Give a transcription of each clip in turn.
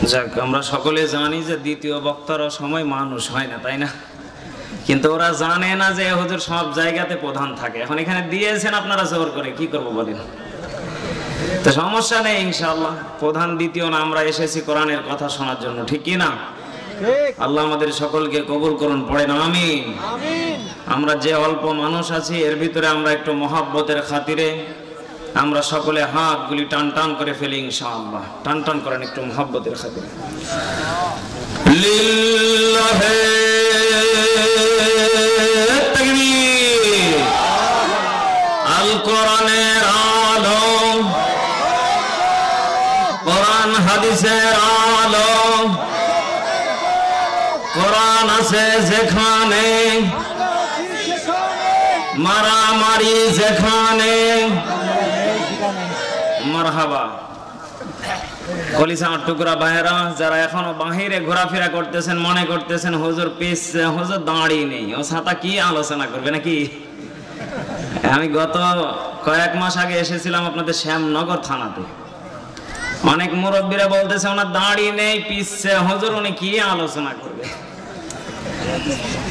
যাক, আমরা সকলে জানি যে দ্বিতীয় বক্তার সময় মানুষ হয় না, তাই না? কিন্তু ওরা জানে না যে হুজুর সব জায়গাতে প্রধান থাকে। এখন এখানে দিয়েছেন আপনারা জোর করে, কি করবো বলেন? তো সমস্যা নেই, ইনশাআল্লাহ। প্রধান দ্বিতীয় না, আমরা এসেছি কোরআনের কথা শোনার জন্য, ঠিক কি না? আল্লাহ আমাদের সকলকে কবুল করুন, পড়েন আমিন। আমরা যে অল্প মানুষ আছি এর ভিতরে আমরা একটু মহাব্বতের খাতিরে আমরা সকলে হাতগুলি টান টান করে ফেলি, ইনশাআল্লাহ। টান টান করেন একটু মহাব্বতের খাতিরে। লিল্লাহি তাকবীর। আল কোরআনের আলো, কোরআন হাদিসের আলো, কোরআন আছে যেখানে, মারামারি যেখানে। মারহাবা। কলিজার টুকরা ভাইয়েরা যারা এখনো বাহিরে ঘোরাফেরা করতেছেন, মনে করতেছেন হুজুর পিছনে, হুজুর দাঁড়িয়ে নেই, ও ছাতা কি আলোচনা করবে নাকি? আমি গত কয়েক মাস আগে এসেছিলাম আপনাদের শ্যামনগর থানাতে। অনেক মুরব্বীরা বলতেছে ওনার দাঁড়িয়ে নেই, পিছনে, হুজুর উনি কি আলোচনা করবে?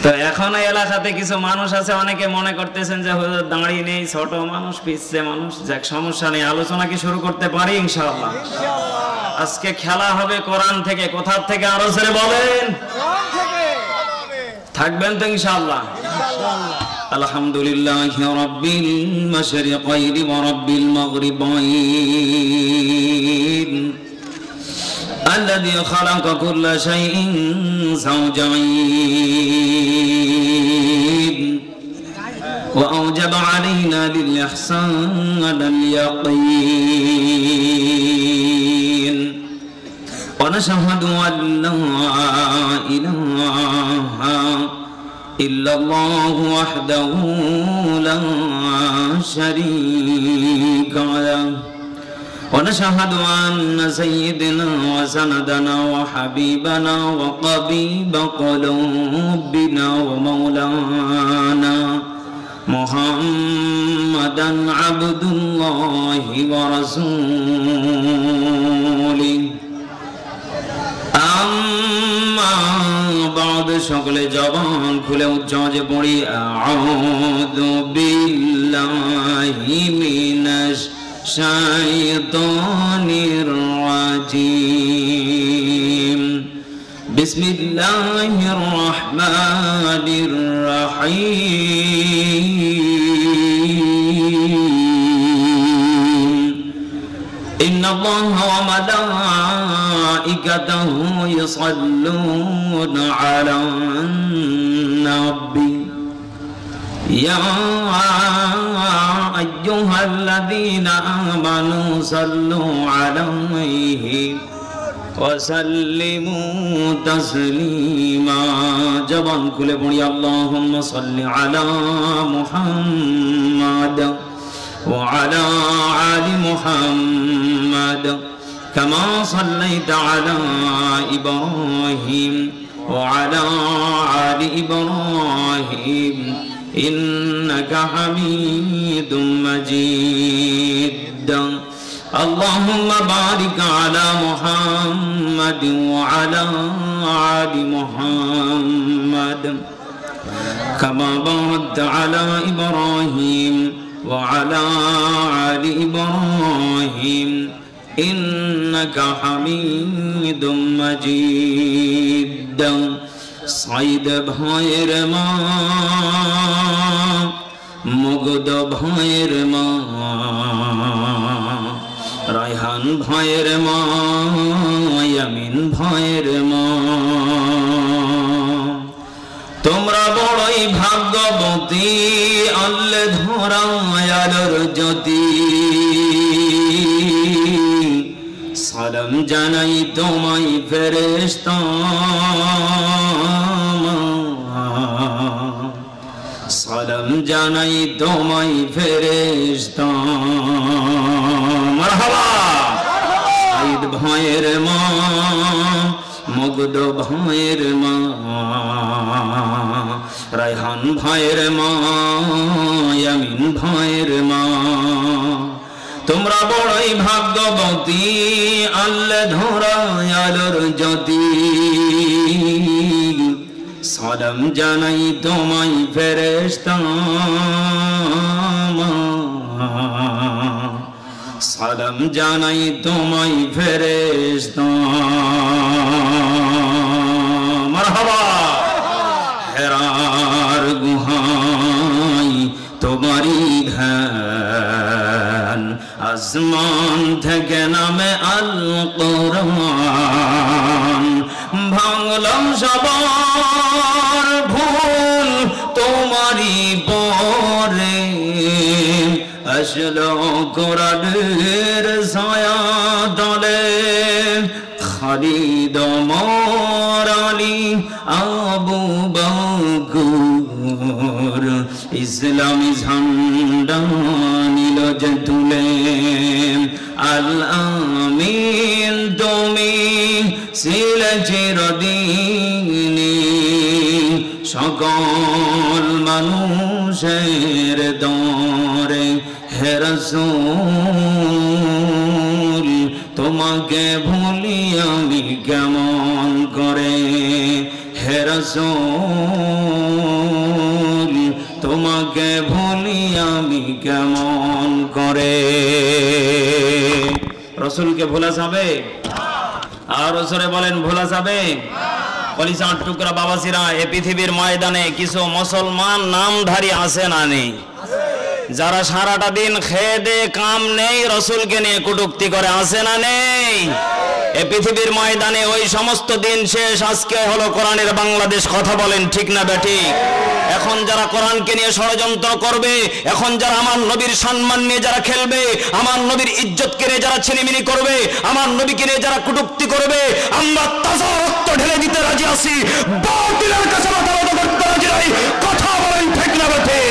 তো এখন এলাকাতে কিছু মানুষ আছে, অনেকে মনে করতেছেন যে হুজুর দাঁড়িয়ে নেই, ছোট মানুষ, পিছনে মানুষ। যাক, সমস্যা নেই, আলোচনা কি শুরু করতে পারি ইনশাআল্লাহ? আজকে খেলা হবে কোরআন থেকে। কোথা থেকে? আরো জোরে বলেন। থাকবেন তো ইনশাআল্লাহ? আলহামদুলিল্লাহি রাব্বিল মাশরিকাইনি ওয়া রাব্বিল মাগরিবাইন الذي خلق كل شيء زوجين وأوجب علينا للإحسان اليقين ونشهد أن لا إله إلا الله وحده لا شريك له ونشهد أن سيدنا وسندنا وحبيبنا وقبيب قلوبنا ومولانا محمدا عبد الله ورسوله أما بعد সকলে জবান খুলে উচ্চারণে পড়ি আউযু বিল্লাহি মিনাশ শাইতানির রাজিম বিসমিল্লাহির রহমানির রহিম ইন্নাল্লাহা ওয়া মালাইকাতাহু ইউসাল্লুনা আলান নাবী ইয়া আইয়ুহাল্লাযীনা আমানু সাল্লু আলাইহি ওয়া সাল্লিমু তাসলিমা। জবান খুলে পড়ি আল্লাহুম্মা সাল্লি আলা মুহাম্মাদ ওয়া আলা আলি মুহাম্মাদ কামা সাল্লাইতা আলা ইব্রাহিম ওয়া আলা আলি ইব্রাহিম إنك حميد مجيد اللهم بارك على محمد وعلى آل محمد كما باركت على إبراهيم وعلى آل إبراهيم إنك حميد مجيد সাইদ ভাইয়ের মা, মুগ্ধ ভাইয়ের মা, রায়হান ভাইয়ের মা, ইয়ামিন ভাইয়ের মা, তোমরা বড়ই ভাগ্যবতী, আল্লাহ ধরা আলোর জ্যোতি। সালাম জানাই তোমায় ফেরেশতা, সালাম জানাই তোমায় ফেরেশতা। মারহাবা। সাইদ ভাইয়ের মা, মুগ্ধ ভাইয়ের মা, রায়হান ভাইয়ের মা, ইয়ামিন ভাইয়ের মা, তোমরা বড়ই ভাগ্যবতী আল্লাহ ধরায় আলোর জ্যোতি সালাম জানাই তোমায় ফেরেশতা সালাম জানাই তোমায় ফেরেশতা মারহাবা হেরার গুহায় তোমারই ধ্যান আসমান থেকে নামে আল কোরআন ভাঙলাম সবার ভুল তোমারই পরে আসলো কোরআনের ছায়া তলে খালিদ ওমর আলী আবু বকর ইসলামী ঝান্ডা নিল যে তুলে আল আমিন তুমি ছিলে চিরদিনী সকল মানুষের দরে হে রাসূল তোমাকে ভুলি আমি কেমন করে হে রাসূল তোমাকে ভুলি আমি কেমন করে রাসূলকে ভোলা যাবে আর রাসূলে বলেন ভোলা যাবে কলিজার টুকরা বাবাসিরা এই পৃথিবীর ময়দানে কিছু মুসলমান নামধারী আছে না নেই যারা সারাটা দিন খেয়ে দে কাম নেই রাসূলকে নিয়ে কটূক্তি করে আছে না নেই এই পৃথিবীর ময়দানে ওই সমস্ত দিন শেষ আজকে হলো কোরআনের বাংলাদেশ কথা বলেন ঠিক না বেঠিক এখন যারা কোরআনকে নিয়ে ষড়যন্ত্র করবে এখন যারা আমার নবীর সম্মান নিয়ে যারা খেলবে আমার নবীর ইজ্জতকে নিয়ে যারা ছিনিমিনি করবে আমার নবীকে নিয়ে যারা কটূক্তি করবে আমরা তাজা রক্ত ঢেলে দিতে রাজি আছি বাতিলের কাছে মাথা নত করতে রাজি নাই কথা বলেন ঠিক না বেঠিক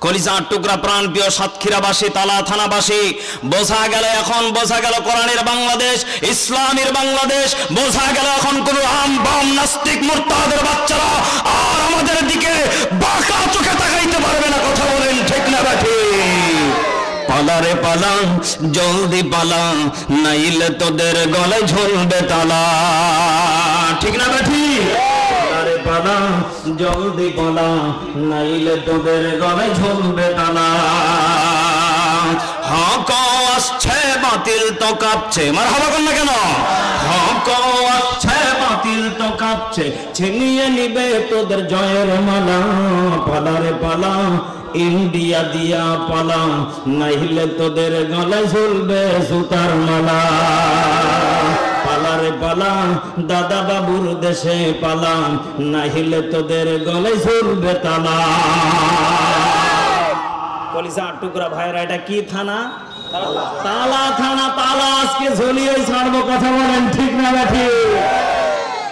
কলিজার টুকরা প্রাণ প্রিয় সাতক্ষীরাবাসী তালা থানাবাসী বোঝা গেল এখন বোঝা গেল কোরআনের বাংলাদেশ ইসলামের বাংলাদেশ বোঝা গেল এখন কোন আম বাম নাস্তিক মুরতাদের বাচ্চারা আর আমাদের দিকে বাঁকা চোখে তাকাইতে পারবে না কথা বলেন ঠিক না বেঠিক পালা রে পালা জলদি পালা নাইলে তোদের গলায় ঝুলবে তালা ঠিক না বেঠিক পালা জলদি পালা নাইলে তোদের গলায় ঝুলবে তালা হক আসছে বাতিল তো কাঁপছে মারহাবা কর না কেন হক আসছে বাতিল তো কাঁপছে ছিনিয়ে নিবে তোদের জয়ের মালা পালা রে পালা ইন্ডিয়া দিয়া পালা নাইলে তোদের গলায় ঝুলবে সুতার মালা পালা রে পালা দাদা বাবুর দেশে পালা নাহিলে তোদের গলায় ঝুলবে তালা কলিজার টুকরা ভাইরা এটা কি থানা তালা থানা তালা আজকে ঝুলিয়ে ছাড়বো কথা বলেন ঠিক না বেঠিক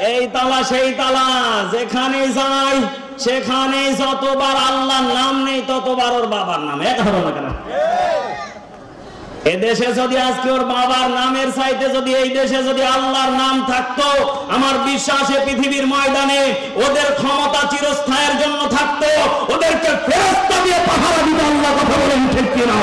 এই তালা সেই তালা যেখানে যাই সেখানে যতবার আল্লাহর নাম নেই ততবার ওর বাবার নাম এক হবে না কেন এদেশে যদি আজকে ওর বাবার নামের চাইতে যদি এই দেশে যদি আল্লাহর নাম থাকতো আমার বিশ্বাস পৃথিবীর ময়দানে ওদের ক্ষমতা চিরস্থায়ের জন্য থাকতো ওদেরকে ফেরেশতা দিয়ে পাহারা দিত আল্লাহ কথা বলেন ঠিক কিনা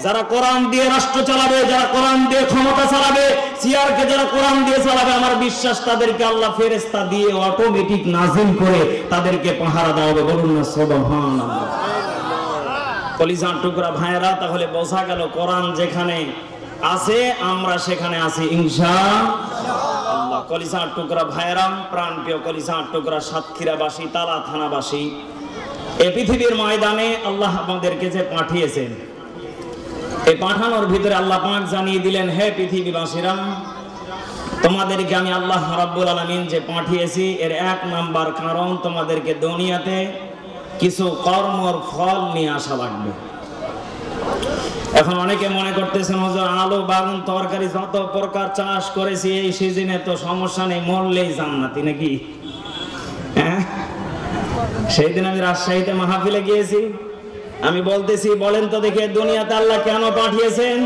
যারা কোরআন দিয়ে রাষ্ট্র চালাবে যারা কোরআন দিয়ে ক্ষমতা চালাবে চেয়ারকে যারা কোরআন দিয়ে চালাবে আমার বিশ্বাস তাদেরকে আল্লাহ ফেরেশতা দিয়ে অটোমেটিক নাজিল করে তাদেরকে পাহারা দেওয়া হবে বলুন না সুবহানাল্লাহ কলিজার টুকরা ভাইরা তাহলে বোঝা গেল কোরআন যেখানে আছে আমরা সেখানে আছি ইনশাআল্লাহ কলিজার টুকরা ভাইরা প্রাণ প্রিয় কলিজার টুকরা সাতক্ষীরাবাসী তালা থানাবাসী এই পৃথিবীর ময়দানে আল্লাহ আমাদেরকে যে পাঠিয়েছেন এই পাঠানোর ভিতরে আল্লাহ পাক জানিয়ে দিলেন হে পৃথিবীবাসীরা তোমাদেরকে আমি আল্লাহ রাব্বুল আলামিন যে পাঠিয়েছি এর এক নাম্বার কারণ তোমাদেরকে দুনিয়াতে কিছু কর্মর ফল নিয়ে আসা লাগবে এখন অনেকে মনে করতেছেন হুজুর আলু বাগুন তরকারি যত প্রকার চাষ করেছি এই সিজনে তো সমস্যা নেই মরলেই জান্নাতি নাকি হ্যাঁ সেই দিন আমি রাজশাহীতে মাহফিলে গিয়েছি আমি বলতেছি বলেন তো দেখে দুনিয়াতে আল্লাহ কেন পাঠিয়েছেন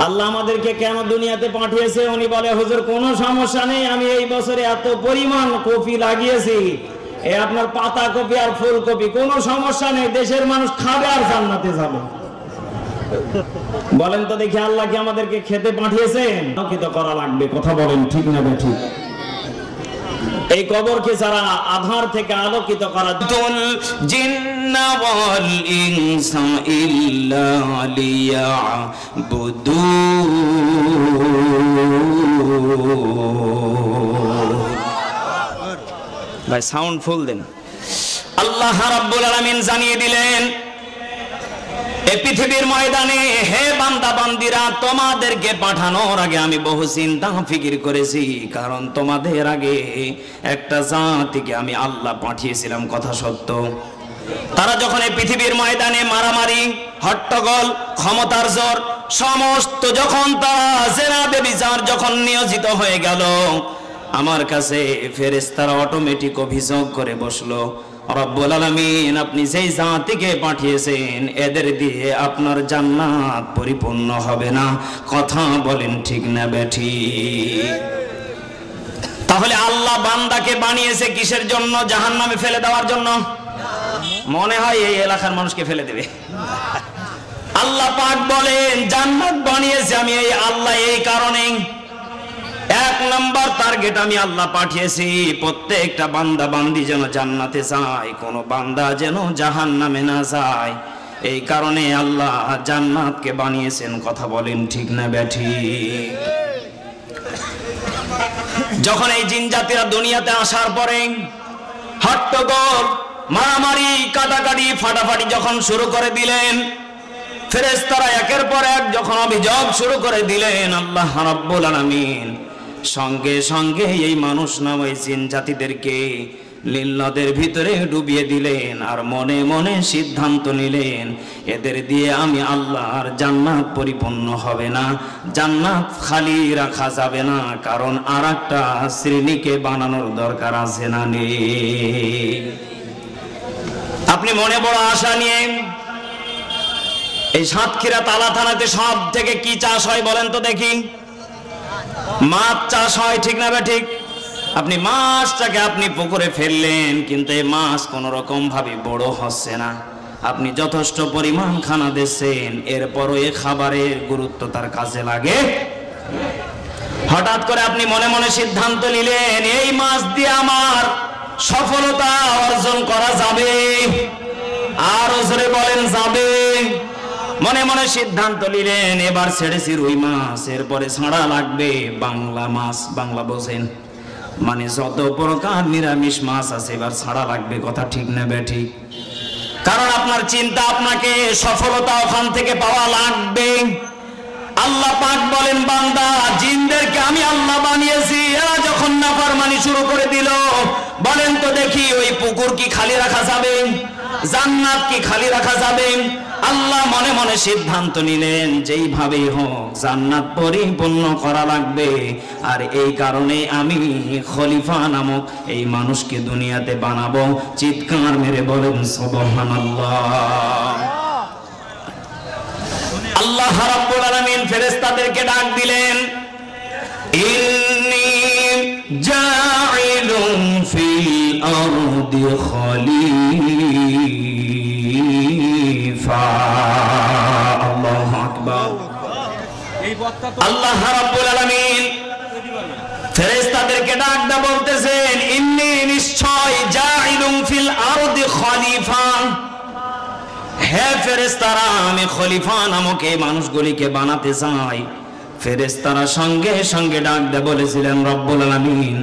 আল্লাহ আমাদেরকে কেন দুনিয়াতে পাঠিয়েছে? উনি বলে, হুজুর কোনো সমস্যা নেই, আমি এই বছরে এত পরিমাণ কপি লাগিয়েছি, এই আপনার পাতা কপি আর ফুলকপি, কোনো সমস্যা নেই, দেশের মানুষ খাবে আর জান্নাতে যাবে। বলেন তো দেখি, আল্লাহ কি আমাদেরকে খেতে পাঠিয়েছেন? আলোকিত করা লাগবে, কথা বলেন ঠিক না ঠিক? এই কবরকে যারা আধার থেকে আলোকিত করা, তুল জিন্না ওয়াল ইনসা ইল্লা লিয়াবুদুন। ভাই সাউন্ড ফুল দেন। আল্লাহ রাব্বুল আলামিন জানিয়ে দিলেন, এই পৃথিবীর ময়দানে, হে বান্দা বান্দিরা, তোমাদেরকে পাঠানোর আগে আমি বহু চিন্তা ফিকির করেছি, কারণ তোমাদের আগে একটা জাতিকে আমি আল্লাহ পাঠিয়েছিলাম, কথা সত্য। তারা যখন এই পৃথিবীর ময়দানে মারামারি, হট্টগোল, ক্ষমতার জোর, সমস্ত যখন তারা জেনা ব্যভিচার যখন নিয়োজিত হয়ে গেল, আমার কাছে ফেরেশতারা অটোমেটিক অভিযোগ করে বসলো, রব্বুল আলামিন আপনি যেই জাতিকে পাঠিয়েছেন এদের দিয়ে আপনার জান্নাত পরিপূর্ণ হবে না, কথা বলেন ঠিক না বেঠিক? তাহলে আল্লাহ বান্দাকে বানিয়েছে কিসের জন্য? জাহান্নামে ফেলে দেওয়ার জন্য? মনে হয় এই এলাকার মানুষকে ফেলে দেবে। আল্লাহ পাক বলেন, জান্নাত বানিয়েছে আমি এই আল্লাহ এই কারণে, এক নাম্বার টার্গেট আমি আল্লাহ পাঠিয়েছি প্রত্যেকটা বান্দা বান্দি যেন জান্নাতে যায়, কোন বান্দা যেন জাহান্নামে না যায়। এই কারণে আল্লাহ জান্নাতকে বানিয়েছেন, কথা বলেন ঠিক না বেঠিক? যখন এই জিন জাতিরা দুনিয়াতে আসার পরে হট্টগোল, মারামারি, কাটাকাটি, ফাটাফাটি যখন শুরু করে দিলেন, ফেরেশতারা একের পর এক যখন অভিযোগ শুরু করে দিলেন, আল্লাহ রাব্বুল আলামিন সঙ্গে সঙ্গে এই মানুষ নামে জিন জাতিদেরকে নীল নদের ভিতরে ডুবিয়ে দিলেন, আর মনে মনে সিদ্ধান্ত নিলেন, এদের দিয়ে আমি আল্লাহর জান্নাত পরিপূর্ণ হবে না, জান্নাত খালি রাখা যাবে না, কারণ আর একটা শ্রেণীকে বানানোর দরকার আছে না নেই? আপনি মনে বড় আশা নিয়ে এই সাতক্ষীরা তালা থানাতে সব থেকে কি চাষ হয় বলেন তো দেখি? মাছ চাষ হয়, ঠিক না ঠিক? আপনি মাছটাকে আপনি পুকুরে ফেললেন, কিন্তু এই মাছ কোন রকম ভাবে বড় হচ্ছে না, আপনি যথেষ্ট পরিমাণ খানা দিচ্ছেন, এরপরও এই খাবারের গুরুত্ব তার কাজে লাগে। হঠাৎ করে আপনি মনে মনে সিদ্ধান্ত নিলেন, এই মাছ দিয়ে আমার সফলতা অর্জন করা যাবে, আর জোরে বলেন যাবে। মনে মনে সিদ্ধান্ত নিলেন, এবার ছেড়েছি রুই মাছ, এরপরে ছাড়া লাগবে বাংলা মাছ। বাংলা বোঝেন? মানে যত প্রকার নিরামিষ মাছ আছে এবার ছাড়া লাগবে, কথা ঠিক না বেঠিক? কারণ আপনার চিন্তা, আপনাকে সফলতা ওখান থেকে পাওয়া লাগবে। আল্লাহ পাক বলেন, বান্দা জিনদেরকে আমি আল্লাহ বানিয়েছি, এরা যখন নাফরমানি শুরু করে দিল, বলেন তো দেখি ওই পুকুর কি খালি রাখা যাবে? জান্নাত কি খালি রাখা যাবে? আল্লাহ মনে মনে সিদ্ধান্ত নিলেন, যেইভাবেই হোক জান্নাত পরিপূর্ণ করা লাগবে, আর এই কারণে আমি খলিফা নামক এই মানুষকে দুনিয়াতে বানাবো। চিৎকার মেরে বলেন সুবহানাল্লাহ। আল্লাহ রাব্বুল আলামিন ফেরেশতাদেরকে ডাক দিলেন, ইন্নী জাইলুন ফিল আরদি খলিফা। আল্লাহু আকবার। আল্লাহ রাব্বুল আলামিন ফেরেশতাদেরকে ডাক দিয়ে বলতেছেন, ইন্নী নিশ্চয় জাইলুন ফিল আরদি খলিফা, হে ফেরেশতারা আমি খলিফা নামক এই মানুষগুলিকে বানাতে চাই। ফেরেশতারা সঙ্গে সঙ্গে ডাক দিয়ে বলেছিলেন, রব্বুল আলামিন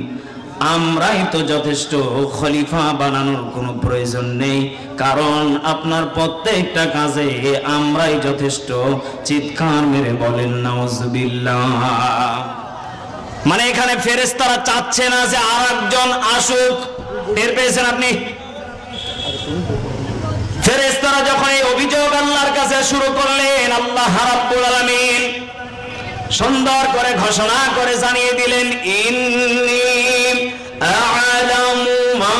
আমরাই তো যথেষ্ট, খলিফা বানানোর কোনো প্রয়োজন নেই, কারণ আপনার প্রত্যেকটা কাজে আমরাই যথেষ্ট। চিৎকার মেরে বলেন নাউজুবিল্লাহ। মানে এখানে ফেরেশতারা চাচ্ছে না যে আরেকজন আসুক। টের পেয়েছেন আপনি? ফেরেশতারা যখন এই অভিযোগ আল্লাহর কাছে শুরু করলেন, আল্লাহ রাব্বুল আলামিন সুন্দর করে ঘোষণা করে জানিয়ে দিলেন, ইন্নী আ'লামু মা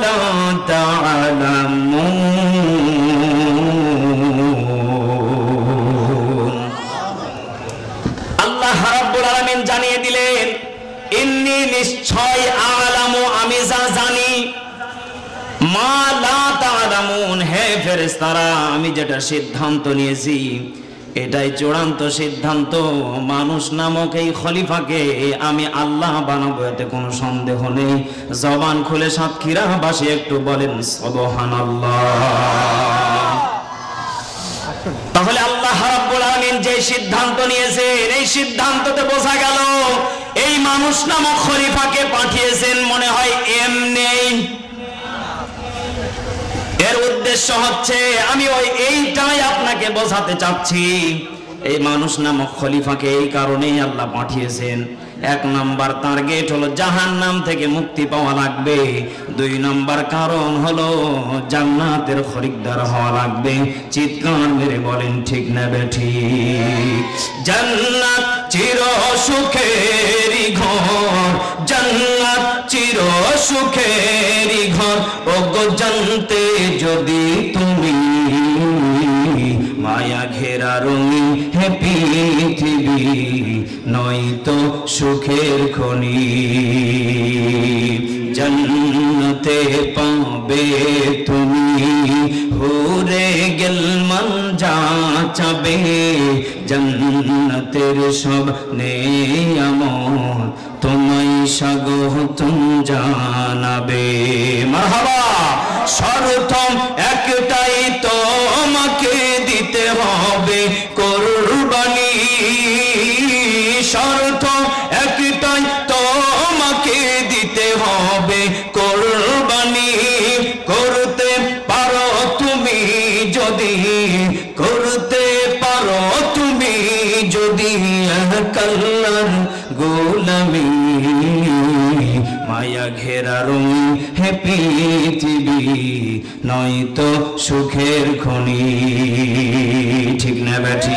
লা তা'লামুন। ফেরেশতারা আমি যেটা সিদ্ধান্ত নিয়েছি এটাই চূড়ান্ত সিদ্ধান্ত, মানুষ নামক এই খলিফাকে আমি আল্লাহ বানাবো, এতে কোনো সন্দেহ নেই। জবান খুলে সাতক্ষীরাবাসী একটু বলেন সুবহানাল্লাহ। তাহলে আল্লাহ রাব্বুল আলামিন যে সিদ্ধান্ত নিয়েছেন এই সিদ্ধান্ততে বোঝা গেল এই মানুষ নামক খলিফাকে পাঠিয়েছেন মনে হয় এমনি। এর উদ্দেশ্য হচ্ছে আমি এইটাই আপনাকে বোঝাতে চাচ্ছি, এই মানুষ নামক খলিফাকে এই কারণেই আল্লাহ পাঠিয়েছেন। এক নাম্বার টার্গেট হলো জাহান্নাম থেকে মুক্তি পাওয়া লাগবে, দুই নাম্বার কারণ হলো জান্নাতের খরিদ্দার হওয়া লাগবে। চিৎকার মেরে বলেন ঠিক না বেঠিক? জান্নাত চির সুখেরই ঘর, জান্নাত চির সুখেরই ঘর, ওগো জানতে যদি তুমি মায়া ঘেরা রঙিন হে পৃথিবী নয়তো সুখের খনি। জান্নাতে পাবে তুমি হুরে গেলমান যা চাবে, জান্নাতের সব নেয়ামত তোমায় স্বাগতম জানাবে। মারহাবা। শর্ত একটাই তোমাকে দিতে হবে কুরবানি, শর্ত একটাই তোমাকে দিতে হবে কুরবানি। করতে পারো তুমি যদি, করতে পারো তুমি যদি আল্লাহর গোলামি, মায়া ঘেরা রঙিন হে পৃথিবী নয়তো সুখের খনি। ঠিক না বেঠি?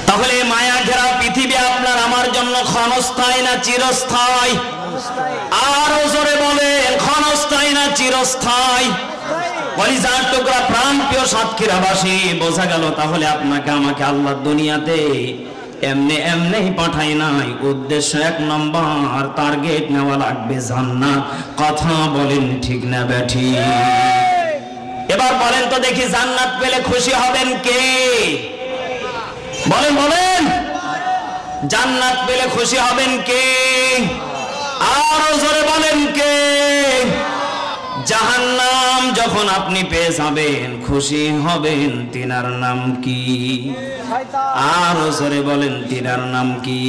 তাহলে মায়া ঘেরা পৃথিবী আপনার আমার জন্য ক্ষণস্থায়ী না চিরস্থায়ী? আরো জোরে বলেন, ক্ষণস্থায়ী না চিরস্থায়ী? কলিজার টুকরা প্রাণ প্রিয় সাতক্ষীরাবাসী, বোঝা গেল তাহলে আপনাকে আমাকে আল্লাহ দুনিয়াতে এমনি এমনি পাঠাই নাই, উদ্দেশ্য এক নম্বর টার্গেট নেওয়া লাগবে জান্নাত। কথা বলেন ঠিক না বেঠি? এবার বলেন তো দেখি জান্নাত পেলে খুশি হবেন কে? বলেন বলেন, জান্নাত পেলে খুশি হবেন কে? আরো জোরে বলেন কে? জাহান্নাম যখন আপনি পেয়ে যাবেন খুশি হবেন, তিনার নাম কি? আরো জোরে বলেন, তিনার নাম কি?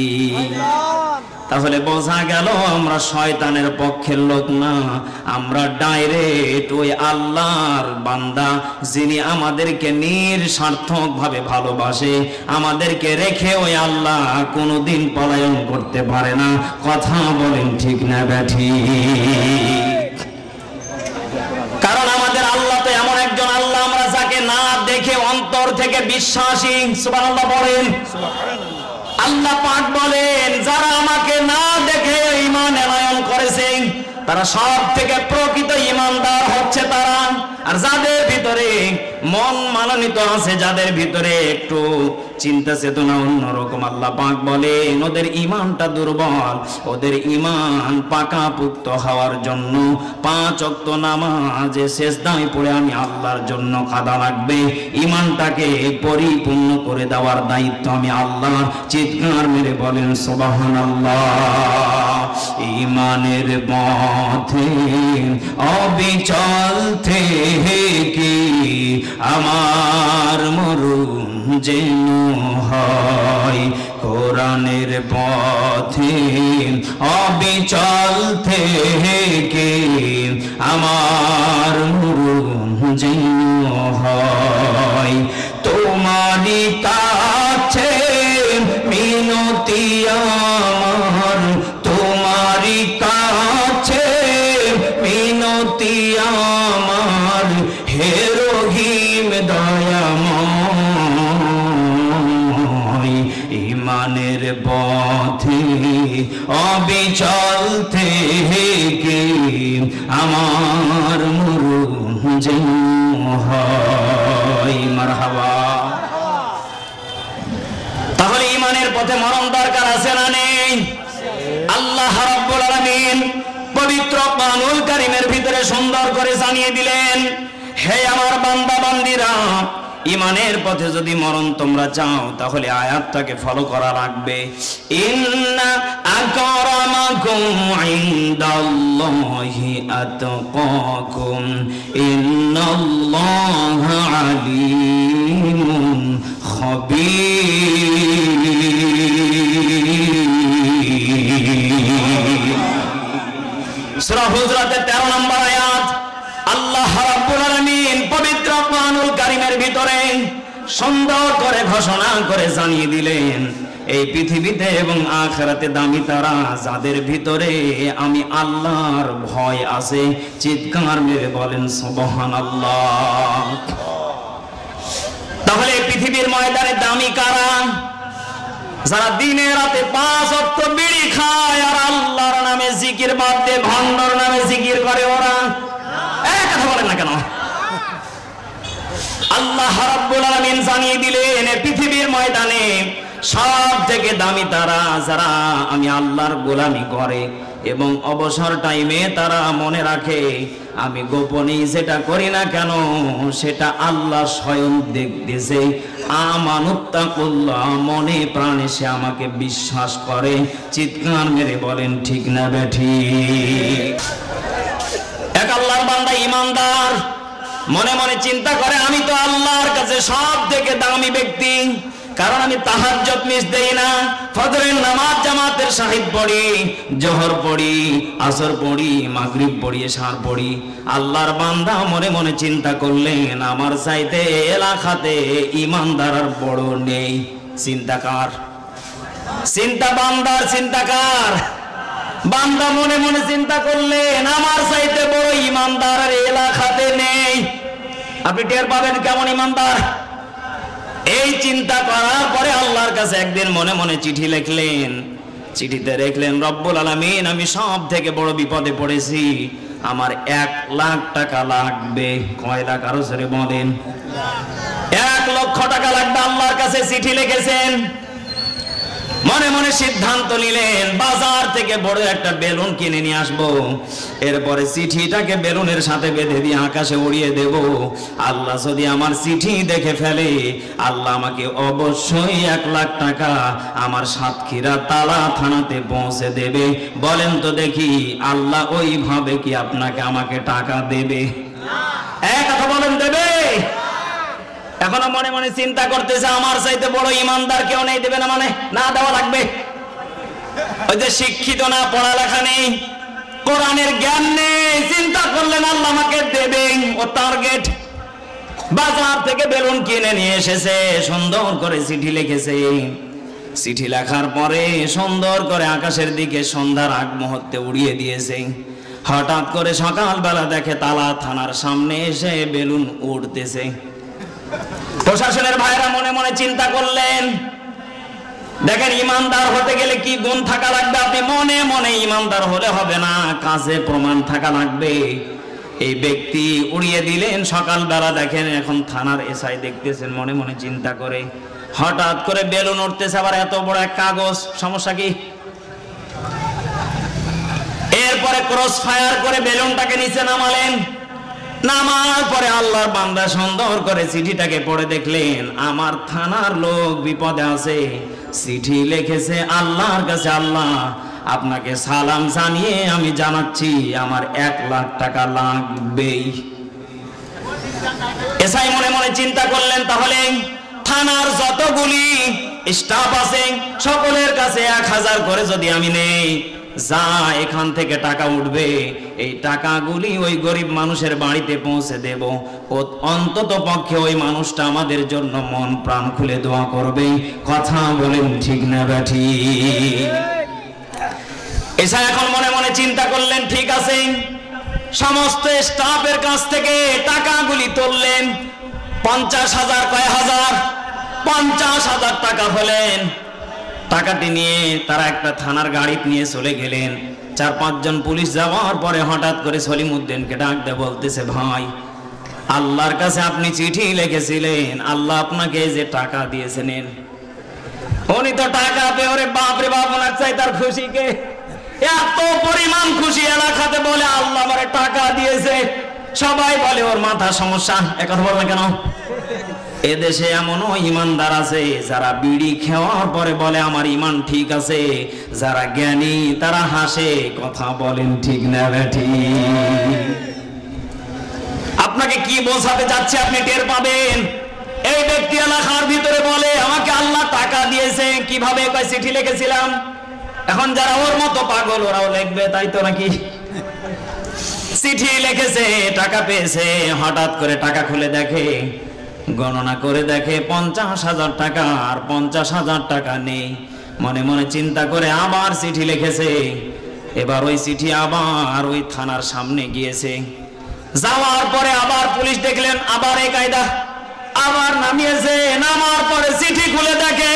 তাহলে বোঝা গেল আমরা শয়তানের পক্ষের লোক না, আমরা ডাইরেক্ট ওই আল্লাহর বান্দা যিনি আমাদেরকে নিঃস্বার্থক ভাবে ভালোবাসে, আমাদেরকে রেখে ওই আল্লাহ কোনোদিন পলায়ন করতে পারে না। কথা বলেন ঠিক না বেঠি? কারণ আমাদের আল্লাহ তো এমন একজন আল্লাহ আমরা যাকে না দেখে অন্তর থেকে বিশ্বাসী। সুবহানাল্লাহ বলেন। আল্লাহ পাক বলেন যারা আমাকে না দেখে ঈমান আনয়ন করেছে তারা সব থেকে প্রকৃত ঈমানদার হচ্ছে তারা। আর যাদের ভিতরে মন মাননিত আছে, যাদের ভিতরে একটু চিন্তা চেতনা অন্যরকম, আল্লাহ পাক বলেন ওদের ঈমানটা দুর্বল। ওদের ঈমান পাকাপোক্ত হওয়ার জন্য 5 ওয়াক্ত নামাজে সিজদায় পড়ে আমি আল্লাহর জন্য কাঁদা লাগবে। ঈমানটাকে পরিপূর্ণ করে দেওয়ার দায়িত্ব আমি আল্লাহ। চিৎকার মেরে বলেন সুবহানাল্লাহ। ঈমানের পথে অবিচল থেকে আমার মরণ যেন হয়, কোরআনের পথে অবিচল থেকে আমার মরণ যেন হয়। তোমারই কাছে মিনতি আমার, তোমারই কাছে মিনতি আমার, হে রহিম দয়াময়। ঈমানের পথে অবিচল থেকে আমার মরণ যেন হয়। মারহাবা। তাহলে ঈমানের পথে মরণ দরকার আছে না নেই? আল্লাহ রাব্বুল আলামিন পবিত্র কুরআনুল কারীমের ভিতরে সুন্দর করে জানিয়ে দিলেন, হে আমার বান্দা বান্দীরা, ইমানের পথে যদি মরণ তোমরা চাও তাহলে আয়াতটাকে ফলো করা লাগবে। ইন্না আকরামাকুম ইনদাল্লাহি আতকাকুম ইন্নাল্লাহা আলিমুন খাবীর। সূরা হুজরাতের 13 নম্বর আয়াত। আল্লাহ রাব্বুল আলামিন পবিত্র কুরআনুল কারীমের ভিতরে সুন্দর করে ঘোষণা করে জানিয়ে দিলেন, এই পৃথিবীতে এবং আখিরাতে দামি তারা যাদের ভিতরে আমি আল্লাহর ভয় আছে, চিৎকার মেরে বলেন সুবহানাল্লাহ। তাহলে পৃথিবীর ময়দানে দামি কারা? যারা দিনে রাতে 5 ওয়াক্ত বিড়ি খায় আর আল্লাহর নামে জিকির বাদ দিয়ে ভণ্ডর নামে জিকির করে ওরা। কথা বলেন না কেন? আল্লাহ রাব্বুল আলামিন জানিয়ে দিলেন পৃথিবীর ময়দানে সব থেকে দামি তারা যারা আমি আল্লাহর গোলামি করে এবং অবসর টাইমে তারা মনে রাখে আমি গোপনে যেটা করি না কেন সেটা আল্লাহ স্বয়ং দেখতেছে। আমানুত্তাকুল্লাহ, মনে প্রাণে সে আমাকে বিশ্বাস করে। চিৎকার মেরে বলেন ঠিক না বেঠিক? এক আল্লাহর বান্দা ইমানদার মনে মনে চিন্তা করে আমি তো আল্লাহর কাছে সব থেকে দামি ব্যক্তি, কারণ আমি তাহাজ্জুদ মিস দেই না, ফজরের নামাজ জামাতের সাহিত পড়ি, জোহর পড়ি, আসর পড়ি, মাগরিব পড়ি, এশার পড়ি। আল্লাহর বান্দা মনে মনে চিন্তা করলেন আমার চাইতে এলাকাতে ইমানদার আর বড় নেই। চিন্তাকার চিন্তা বান্দার চিন্তাকার। বান্দা মনে মনে চিন্তা করলেন আমার চাইতে বড় ইমানদার আর এলাকাতে নেই। আপনি টের পাবেন কেমন ইমানদার। এই চিন্তা করার পরে আল্লাহর কাছে একদিন মনে মনে চিঠি লিখলেন। চিঠিতে লিখলেন, রব্বুল আলামিন আমি সব থেকে বড় বিপদে পড়েছি, আমার 1 লাখ টাকা লাগবে। কয় লাখ? আরো জোরে বলেন। 1 লক্ষ টাকা লাগবে। আল্লাহর কাছে চিঠি লিখেছেন। মনে মনে সিদ্ধান্ত নিলেন বাজার থেকে বড় একটা বেলুন কিনে নিয়ে আসবো, এরপরে চিঠিটাকে বেলুনের সাথে বেঁধে দিয়ে আকাশে উড়িয়ে দেব। আল্লাহ যদি আমার চিঠি দেখে ফেলে আল্লাহ আমাকে অবশ্যই 1 লাখ টাকা আমার সাতক্ষীরা তালা থানাতে পৌঁছে দেবে। বলেন তো দেখি আল্লাহ ওইভাবে কি আপনাকে আমাকে টাকা দেবে? কথা বলেন, দেবে? এখনো মনে মনে চিন্তা করতেছে আমার চাইতে বড় ইমানদার কেউ নেই, দেবে না মানে না দেওয়া লাগবে। ওই যে শিক্ষিত না, পড়ালেখা নেই, কোরআনের জ্ঞান নেই, চিন্তা করলেন আল্লাহ আমাকে দেবে। ও টার্গেট। বাজার থেকে বেলুন কিনে নিয়ে এসেছে, সুন্দর করে চিঠি লিখেছে। চিঠি লেখার পরে সুন্দর করে আকাশের দিকে সন্ধ্যার আগ মুহূর্তে উড়িয়ে দিয়েছে। হঠাৎ করে সকালবেলা দেখে তালা থানার সামনে এসে বেলুন উড়তেছে। প্রশাসনের ভাইরা মনে মনে চিন্তা করলেন, দেখেন ইমানদার হতে গেলে কি গুণ থাকা লাগবে? আপনি মনে মনে ইমানদার হলে হবে না, কাজে প্রমাণ থাকা লাগবে। এই ব্যক্তি উড়িয়ে দিলেন। সকালবেলা দেখেন এখন থানার এসআই দেখতেছেন, মনে মনে চিন্তা করে হঠাৎ করে বেলুন উঠতেছে, আবার এত বড় এক কাগজ, সমস্যা কি? এরপরে ক্রস ফায়ার করে বেলুনটাকে নিচে নামালেন। নামার পরে আল্লাহর বান্দা সুন্দর করে চিঠিটাকে পড়ে দেখলেন আমার থানার লোক বিপদে আছে, চিঠি লিখেছে আল্লাহর কাছে, আল্লাহ আপনাকে সালাম জানিয়ে আমি জানাচ্ছি আমার 1 লাখ টাকা লাগবেই। এসআই মনে মনে চিন্তা করলেন তাহলে থানার যতগুলি স্টাফ আছে সকলের কাছে 1000 করে যদি আমি নেই, যা এখান থেকে টাকা উঠবে এই টাকাগুলি ওই গরিব মানুষের বাড়িতে পৌঁছে দেব। অন্তত পক্ষে ওই মানুষটা আমাদের জন্য মন প্রাণ খুলে দোয়া করবে। কথা বলেন ঠিক না বেঠিক? এসা এখন মনে মনে চিন্তা করলেন ঠিক আছে, সমস্ত স্টাফের কাছ থেকে টাকাগুলি তুললেন। 50,000 কয় হাজার 50,000 টাকা হলেন। টাকাটি নিয়ে তারা একটা থানার গাড়ি নিয়ে চলে গেলেন। 4-5 জন পুলিশ যাওয়ার পরে হঠাৎ করে সলিমউদ্দিনকে ডাক দিয়ে বলতেছে, ভাই আল্লাহর কাছে আপনি চিঠি লিখেছিলেন, আল্লাহ আপনাকে যে টাকা দিয়েছেন উনি তো টাকা পেয়ে ওরে বাপ রে বাপ ওনার চাই তার খুশিকে এত পরিমাণ খুশি, এলাকাতে বলে আল্লাহ আমারে টাকা দিয়েছে। সবাই বলে ওর মাথা সমস্যা। একথা বল না কেন? এদেশে এমনও ইমানদার আছে যারা বিড়ি খাওয়ার পরে বলে আমার ইমান ঠিক আছে। যারা জ্ঞানী তারা হাসে। কথা বলেন ঠিক না বেঠি? আপনাকে কি বোঝাতে যাচ্ছে আপনি টের পাবেন। এই ব্যক্তি এলাকার ভিতরে বলে আমাকে আল্লাহ টাকা দিয়েছে। কিভাবে? কয় চিঠি লিখেছিলাম। এখন যারা ওর মতো পাগল ওরাও লিখবে, তাই তো নাকি? চিঠি লিখেছে, টাকা পেয়েছে। হঠাৎ করে টাকা খুলে দেখে, গণনা করে দেখে 50,000 টাকা, আর 50,000 টাকা নেই। মনে মনে চিন্তা করে আবার চিঠি লিখেছে। এবার ওই চিঠি আবার ওই থানার সামনে গিয়েছে। যাওয়ার পরে আবার পুলিশ দেখলেন, আবার এই কায়দা, আবার নামিয়েছে। নামার পরে চিঠি খুলে দেখে,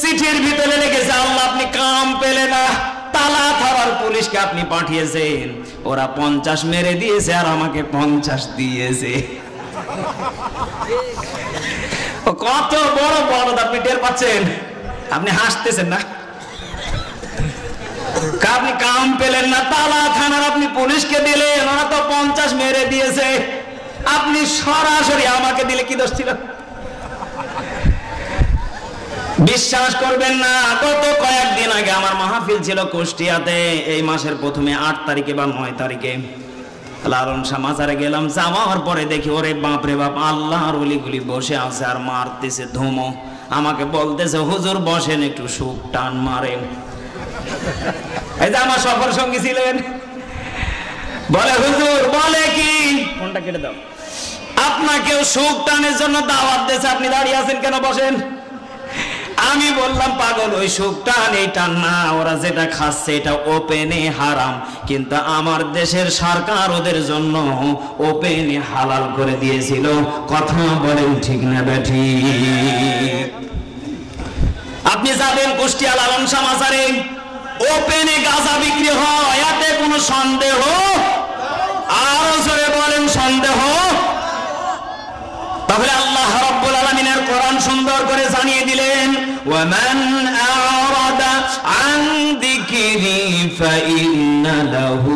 চিঠির ভিতরে লিখেছে আল্লাহ আপনি কাম পেলে না, তালা থানার পুলিশকে আপনি পাঠিয়েছেন, ওরা 50 মেরে দিয়েছে আর আমাকে 50 দিয়েছে। কত বড় বলদ আপনি টের পাচ্ছেন? আপনি হাসতেছেন না? আপনি কাম পেলেন না, তালা থানার আপনি পুলিশকে দিলেন, ওরা তো 50 মেরে দিয়েছে। আপনি সরাসরি আমাকে দিলে কি দোষ ছিল? বিশ্বাস করবেন না, গত কয়েকদিন আগে আমার মাহফিল ছিল কুষ্টিয়াতে। এই মাসের প্রথমে 8 তারিখে বা 9 তারিখে লালন শাহ মাজারে গেলাম। যাওয়ার পরে দেখি ওরে বাপ রে বাপ, আল্লাহর ওলিগুলি বসে আছে আর মারতেছে ধুমো। আমাকে বলতেছে হুজুর বসেন, একটু সুখ টান মারেন। এই যে আমার সফর সঙ্গী ছিলেন, বলে হুজুর, বলে কি ফোনটা কেটে দাও, আপনাকেও সুখ টানের জন্য দাওয়াত দিয়েছে, আপনি দাঁড়িয়ে আছেন কেন, বসেন। আমি বললাম পাগল, ওই সুখ টান এই টান না, ওরা যেটা খাচ্ছে এটা ওপেনে হারাম, কিন্তু আমার দেশের সরকার ওদের জন্য ওপেনে হালাল করে দিয়েছিল। কথা বলেন ঠিক না বেঠি? আপনি যাবেন কুষ্টিয়া লালন শাহ মাজারে, ওপেনে গাঁজা বিক্রি হয়, এতে কোনো সন্দেহ? আরো জোরে বলেন সন্দেহ? তাহলে আল্লাহ রাব্বুল আলামিনের কোরআন সুন্দর করে জানিয়ে দিলেন, ওয়ামান আরাদা আন যিকরি ফাইন্না লাহু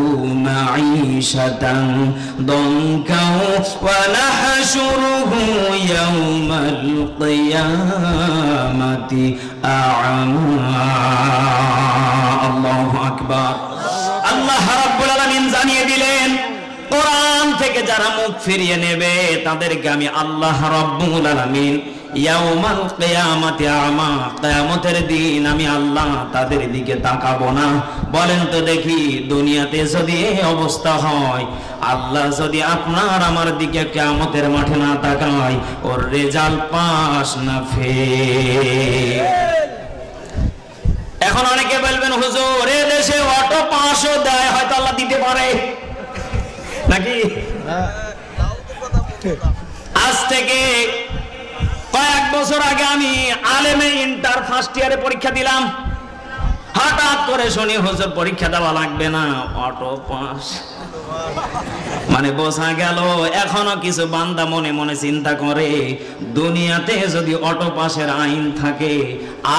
মাঈশাতান দানকা ওয়া নাহশুরুহু ইয়াওমাল কিয়ামাতি আ'মা। আল্লাহু আকবার। আল্লাহ রাব্বুল আলামিন জানিয়ে দিলেন, কোরআন থেকে যারা মুখ ফিরিয়ে নেবে তাদেরকে আমি আল্লাহ রাব্বুল আলামিন ইয়াউমাল কিয়ামাতি আমা, কিয়ামতের দিন আমি আল্লাহ তাদের দিকে তাকাবো না। বলেন তো দেখি, দুনিয়াতে যদি এই অবস্থা হয়, আল্লাহ যদি আপনার আমার দিকে কিয়ামতের মাঠে না তাকায়, ওর রেজাল্ট পাস না ফেল। এখন অনেকে বলবেন হুজুর এ দেশে অটো পাসও দেয়, হয়তো আল্লাহ দিতে পারে নাকি? আজ থেকে কয়েক বছর আগে আমি আলেমে ইন্টার ফার্স্ট ইয়ারে পরীক্ষা দিলাম। হঠাৎ করে শুনি হুজুর পরীক্ষা দেওয়া লাগবে না, অটো পাস। মানে বোঝা গেল এখনো কিছু বান্দা মনে মনে চিন্তা করে, দুনিয়াতে যদি অটো পাসের আইন থাকে,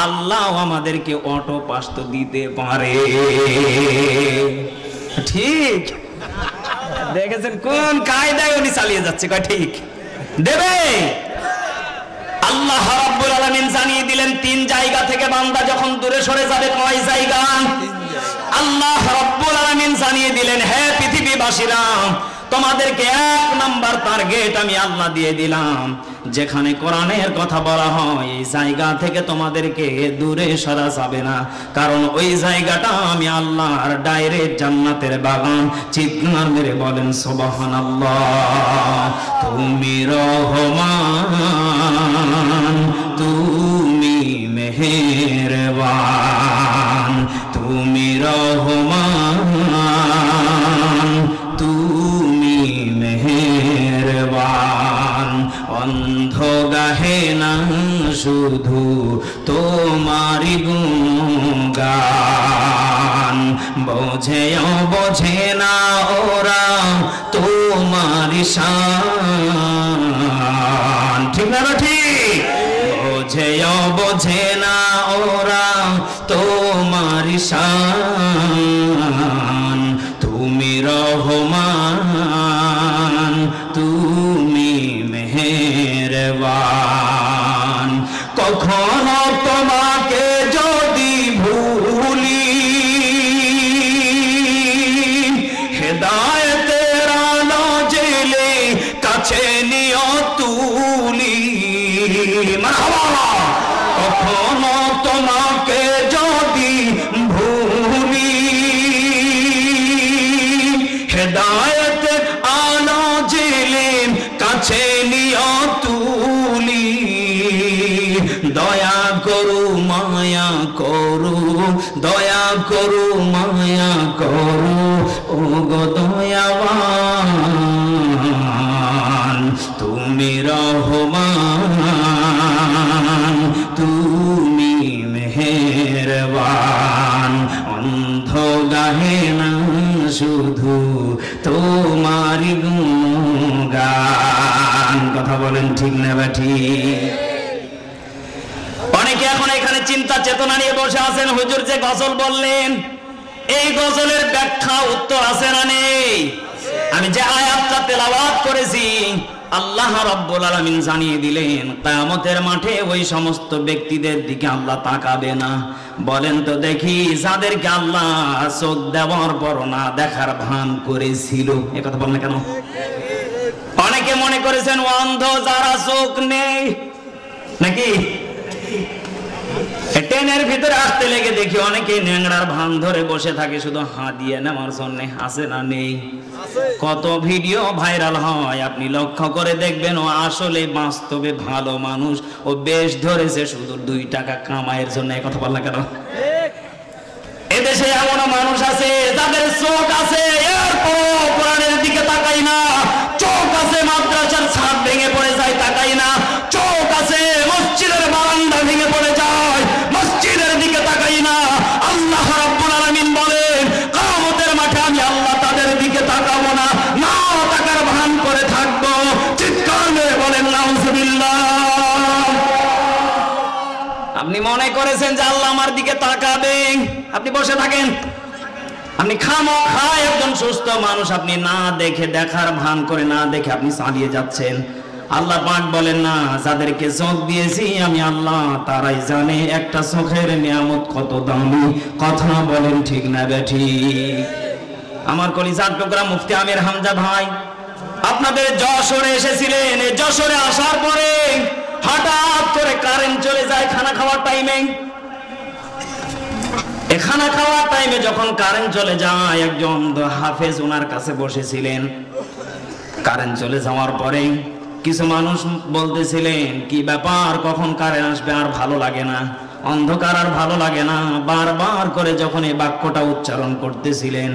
আল্লাহ আমাদেরকে অটো পাস তো দিতে পারে। ঠিক দেখেছেন কোন কায়দায় উনি চালিয়ে যাচ্ছে, কয় ঠিক দেবে। আল্লাহ রাব্বুল আলামিন জানিয়ে দিলেন 3 জায়গা থেকে বান্দা যখন দূরে সরে যাবে। কয় জায়গা? আল্লাহ রাব্বুল আলামিন জানিয়ে দিলেন, হে পৃথিবীবাসীরা, তোমাদেরকে 1 নাম্বার টার্গেট আমি আল্লাহ দিয়ে দিলাম। যেখানে কোরআনের কথা বলা হয় এই জায়গা থেকে তোমাদেরকে দূরে সরা যাবে না, কারণ ওই জায়গাটা আমি আল্লাহর ডাইরেক্ট জান্নাতের বাগান। চিৎকার মেরে বলেন সুবহানাল্লাহ। তুমি রহমান, তুমি মেহেরবান, তুমি রহমান, তুমি মেহেরবান। অন্ধ গাহে না শুধু তোমারি গুণগান, বোঝেও বোঝে না ওরা তোমারি শান। ঠিক না ঠিক? বোঝেও বোঝে না ওরা তোমার শান, তুমি রহমান, তুমি মেহেরবান। কখনো তোমাকে যদি ভুলি, হেদায়েতের আলো জেলে কাছে নিও তুলি। মারহাবা। কখনো তোমাকে যদি ভুলি, হেদায়েতের আলো জেলে কাছে নিও তুলি। দয়া করু মায়া করু, দয়া করু মায়া করু, ও গো দয়াবান, তুমি রহমান, তুমি মেহেরবান। অন্ধ গাহে না শুধু তোমারি গুণগান। কথা বলেন ঠিক না ঠিক? অনেকে এখন এখানে চিন্তা চেতনা নিয়ে বসে আছেন, হুজুর যে গজল বললেন এই গজলের ব্যাখ্যা উত্তর আছে না নেই? আমি যে আয়াতটা তেলাওয়াত করেছি আল্লাহ রাব্বুল আলামিন জানিয়ে দিলেন কিয়ামতের মাঠে ওই সমস্ত ব্যক্তিদের দিকে আল্লাহ তাকাবে না। বলেন তো দেখি, যাদেরকে আল্লাহ চোখ দেওয়ার পর না দেখার ভান করেছিল। এ কথা বলেন কেন? অনেকে মনে করেছেন অন্ধ যারা চোখ নেই নাকি, ট্রেনের ভিতরে আসতে লেগে দেখি অনেকে ন্যাংড়ার ভান ধরে বসে থাকে শুধু হাত দিয়ে নেওয়ার জন্য। আছে না নেই? কত ভিডিও ভাইরাল হয়, আপনি লক্ষ্য করে দেখবেন ও আসলে বাস্তবে ভালো মানুষ। ও বেশ ধরেছে শুধু 2 টাকা কামাইয়ের জন্য। কথা বল না কেন? এদেশে এমন মানুষ আছে যাদের চোখ আছে এরপর কোরআনের দিকে তাকাই না, চোখ আছে মাদ্রাসার ছাদ ভেঙে পড়ে যায় তাকাই না, চোখ আছে মসজিদের বারান্দা ভেঙে পড়ে যায় মসজিদের দিকে তাকাই না। আল্লাহ রাব্বুল আলামিন বলেন কিয়ামতের মাঠে আমি আল্লাহ তাদের দিকে তাকাবো না, না তাকার ভান করে থাকবো। চিৎকার মেরে বলেন নাউজুবিল্লাহ। আপনি মনে করেছেন যে আল্লাহ আমার দিকে তাকাবেন, আপনি বসে থাকেন। আপনি খামোখায় একজন সুস্থ মানুষ আপনি না দেখে, দেখার ভান করে না দেখে আপনি চালিয়ে যাচ্ছেন। আল্লাহ পাক বলেন না, যাদেরকে চোখ দিয়েছি আমি আল্লাহ তারাই জানে একটা চোখের নিয়ামত কত দামি। কথা বলেন ঠিক না বেঠিক? আমার কলিজার টুকরা মুফতি আমির হামজা ভাই আপনাদের যশোরে এসেছিলেন। এই যশোরে আসার পরে হঠাৎ করে কারেন্ট চলে যায় খানা খাওয়ার টাইমে। খানা খাওয়ার টাইমে যখন কারেন্ট চলে যায়, একজন হাফেজ ওনার কাছে বসেছিলেন। কারেন্ট চলে যাওয়ার পরে কিছু মানুষ বলতেছিলেন কি ব্যাপার, কখন কারেন্ট আসবে, আর ভালো লাগে না, অন্ধকার আর ভালো লাগে না। বারবার করে যখন এই বাক্যটা উচ্চারণ করতেছিলেন,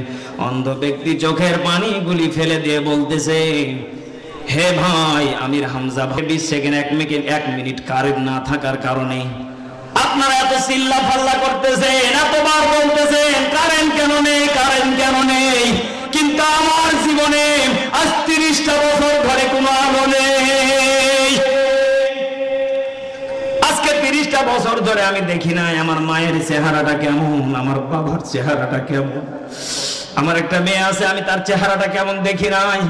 অন্ধ ব্যক্তি চোখের পানিগুলি ফেলে দিয়ে বলতেছে, হে ভাই আমির হামজা ভাই, 20 সেকেন্ড 1 মিনিট কারেন্ট না থাকার কারণে আপনারা এত চিল্লা ফাল্লা করতেছেন, এতবার বলতেছেন কারেন্ট কেন নেই, কারেন্ট কেন নেই, কিন্তু আমার জীবনে আজ 30টা বছর ধরে কোনো আলো নেই। আজকে 30টা বছর ধরে আমি দেখি নাই আমার মায়ের চেহারাটা কেমন, আমার বাবার চেহারাটা কেমন, আমার একটা মেয়ে আছে আমি তার চেহারাটা কেমন দেখি নাই।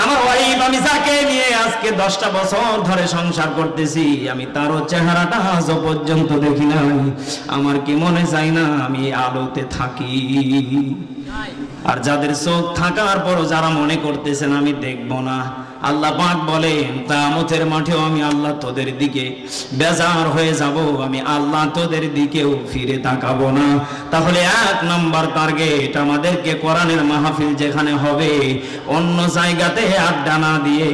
আমার ওয়াইফ, আমি যাকে নিয়ে আজকে 10টা বছর ধরে সংসার করতেছি, আমি তারও চেহারাটা আজও পর্যন্ত দেখি নাই। আমার কি মনে চাই না আমি আলোতে থাকি? আর যাদের চোখ থাকার পরও যারা মনে করতেছেন আমি দেখব না, আল্লাহ পাক বলেন কিয়ামতের মাঠেও আমি আল্লাহ তোদের দিকে বেজার হয়ে যাব, আমি আল্লাহ তোদের দিকেও ফিরে তাকাবো না। তাহলে 1 নাম্বার টার্গেট আমাদেরকে কোরআনের মাহফিল যেখানে হবে অন্য জায়গাতে আড্ডা না দিয়ে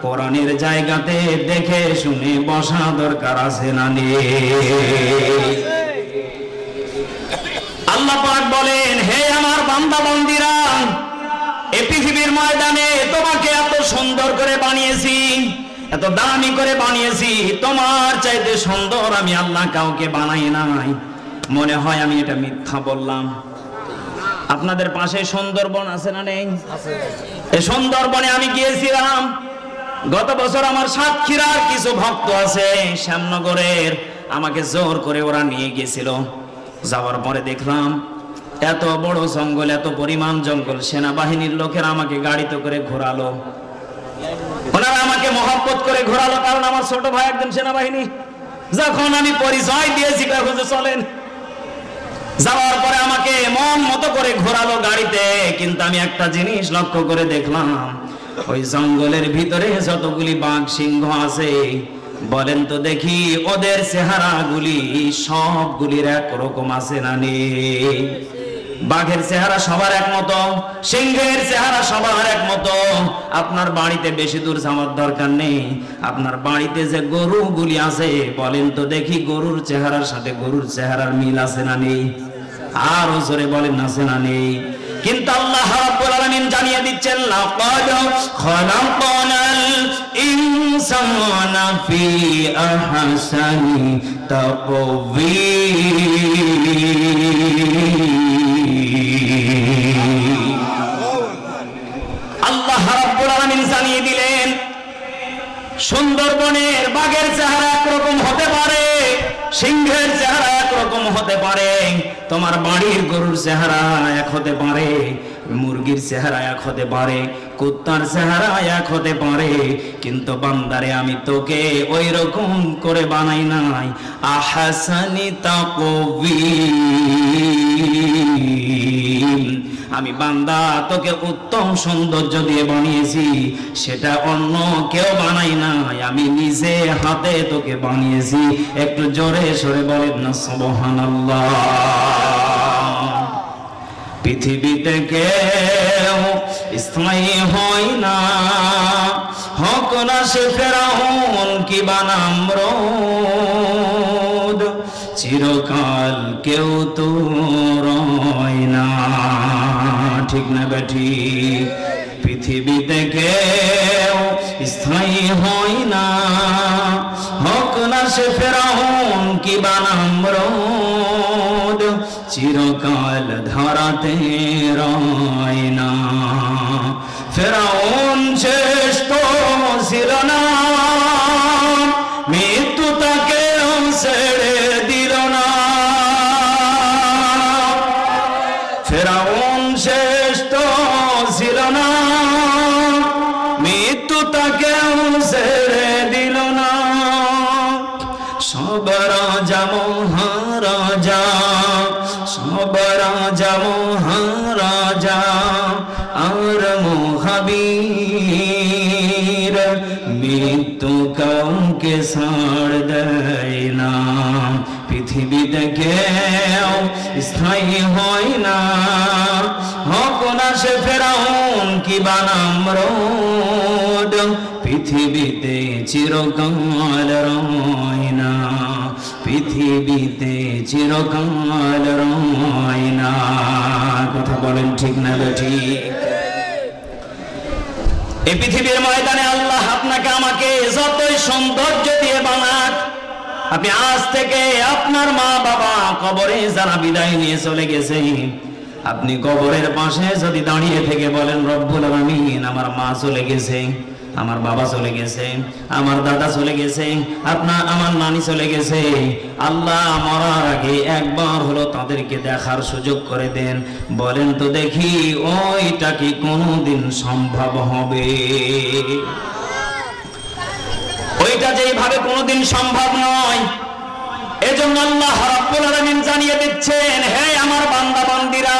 কোরআনের জায়গাতে দেখে শুনে বসা দরকার আছে না নেই? আল্লাহ পাক বলেন, হে আমার বান্দা বান্দিরা, এই পৃথিবীর ময়দানে তোমাকে এত সুন্দর করে বানিয়েছি, এত দামি করে বানিয়েছি, তোমার চাইতে সুন্দর আমি আল্লাহ কাউকে বানাই নাই। মনে হয় আমি এটা মিথ্যা বললাম। আপনাদের পাশে সুন্দরবন আছে না নেই? এই সুন্দরবনে আমি গিয়েছিলাম গত বছর। আমার সাতক্ষীরার কিছু ভক্ত আছে শ্যামনগরের, আমাকে জোর করে ওরা নিয়ে গেছিল। যাওয়ার পরে দেখলাম এত বড় জঙ্গল, এত পরিমাণ জঙ্গল, সেনাবাহিনীর লোকেরা আমাকে গাড়িতে করে ঘোরালো। ওনারা আমাকে মহব্বত করে ঘোরালো, কারণ আমার ছোট ভাই একজন সেনাবাহিনী। যখন আমি পরিচয় দিয়েছি হুজুর চলেন, যাওয়ার পরে আমাকে মন মতো করে ঘোরালো গাড়িতে। কিন্তু আমি একটা জিনিস লক্ষ্য করে দেখলাম, ওই জঙ্গলের ভিতরে যতগুলি বাঘ সিংহ আছে, বলেন তো দেখি ওদের চেহারাগুলি সবগুলির একরকম আছে না নেই? বাঘের চেহারা সবার এক মতো, সিংহের চেহারা সবার এক মতো। আপনার বাড়িতে বেশি দূর যাওয়ার দরকার নেই, আপনার বাড়িতে যে গরুগুলি আছে, বলেন তো দেখি গরুর চেহারার সাথে গরুর চেহারার মিল আছে না নেই? আর জোরে বলেন আছে না নেই? কিন্তু আল্লাহ রাব্বুল আলামিন জানিয়ে দিচ্ছেন, লাকাদ খালাকনাল ইনসানা ফি আহসানি তাকওয়ীম। আল্লাহ রাব্বুল আলামিন জানিয়ে দিলেন, সুন্দরবনের বাঘের চেহারা একরকম হতে পারে, সিংহের চেহারা একরকম হতে পারে, তোমার বাড়ির গরুর চেহারা এক হতে পারে, মুরগির চেহারা এক হতে পারে, কুত্তার চেহারা এক হতে পারে, কিন্তু বান্দারে আমি তোকে ওই রকম করে বানাই নাই। আহসানি তাকওয়ীম, আমি বান্দা তোকে উত্তম সৌন্দর্য দিয়ে বানিয়েছি, সেটা অন্য কেউ বানাই নাই, আমি নিজে হাতে তোকে বানিয়েছি। একটু জোরে সরে বলেন না সুবহানাল্লাহ। পৃথিবীতে কেউ স্থায়ী হয় না, হোক না সে ফেরাউন কি বানামরুদ, চিরকাল কেউ তো রয় না, ঠিক না বেঠি? পৃথিবীতে কেউ স্থায়ী হয় না, হোক না সে ফেরাউন কি বানামরুদ, চিরকাল ধরাতে রয় না। ফেরাউন শ্রেষ্ঠ ছিল না, মৃত্যু তাকে ছেড়ে দিল না। ফেরাউন শ্রেষ্ঠ ছিল না, মৃত্যু তাকে ছেড়ে দিল না। সব রাজা মহারাজা, সব রাজা মহারাজা আর মহাবীর, মৃত্যু কাউকে ছাড় দেয় না। পৃথিবীতে কেউ স্থায়ী হয় না, হোক না সে ফেরাউন কি বানামরুদ, পৃথিবীতে চিরকাল রয় না, পৃথিবীতে চিরকাল রয় না। কথা বলেন ঠিক না ঠিক? এই পৃথিবীর ময়দানে আল্লাহ আপনাকে আমাকে যতই সৌন্দর্য দিয়ে বানাক, আপনি আজ থেকে আপনার মা বাবা কবরে যারা বিদায় নিয়ে চলে গেছে, আপনি কবরের পাশে যদি দাঁড়িয়ে থেকে বলেন, রব্বুল আলামিন আমার মা চলে গেছে, আমার বাবা চলে গেছে, আমার দাদা চলে গেছে, আমার নানি চলে গেছে, আল্লাহ মরার আগে একবার হলো তাদেরকে দেখার সুযোগ করে দেন। বলেন তো দেখি ওইটা কি কোনোদিন সম্ভব হবে? ওইটা যেইভাবে কোনোদিন সম্ভব নয়। এজন্য আল্লাহ রাব্বুল আলামিন জানিয়ে দিচ্ছেন, হে আমার বান্দা বান্দিরা,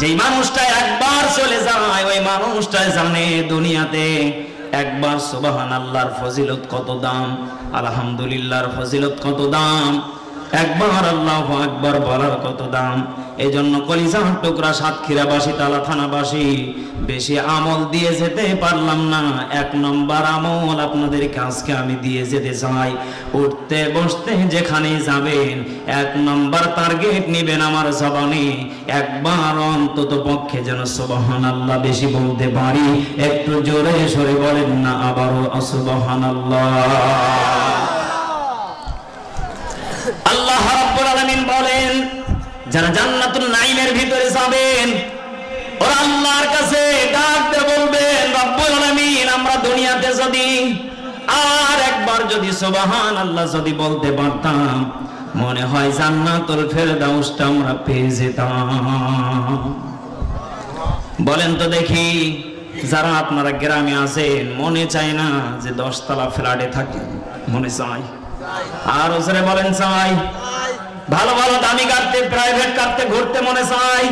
যেই মানুষটা একবার চলে যায় ওই মানুষটা জানে দুনিয়াতে একবার সুবহানাল্লাহর ফজিলত কত দাম, আলহামদুলিল্লাহর ফজিলত কত দাম, একবার আল্লাহু আকবার বলার কত দাম। এজন্য কলিজার টুকরা সাতক্ষীরাবাসী, তালা থানাবাসী, বেশি আমল দিয়ে যেতে পারলাম না, এক নম্বর আমল আপনাদেরকে আজকে আমি দিয়ে যেতে চাই। উঠতে বসতে যেখানে যাবেন এক নম্বর টার্গেট নেবেন আমার জবানে, একবার অন্তত পক্ষে যেন সুবহানাল্লাহ বেশি বলতে পারি। একটু জোরে সরে বলেন না আবারও সুবহানাল্লাহ। আল্লাহ রাব্বুল আলামিন বলেন, যারা জান্নাতুল নাঈমের ভিতরে যাবেন ওরা আল্লাহর কাছে ডাক দিয়ে বলবেন, রব্বুল আলামিন আমরা দুনিয়াতে যদি আর একবার যদি সুবহানাল্লাহ যদি বলতে পারতাম, মনে হয় জান্নাতুল ফেরদাউসটা আমরা পেয়ে যেতাম। বলেন তো দেখি, যারা আপনারা গ্রামে আছেন মনে চায় না যে 10 তলা ফ্ল্যাটে থাকি? মনে চাই? আর ওসরে বলেন চাই? ভালো ভালো দামি গাড়িতে, প্রাইভেট কারতে ঘুরতে মনে চাই?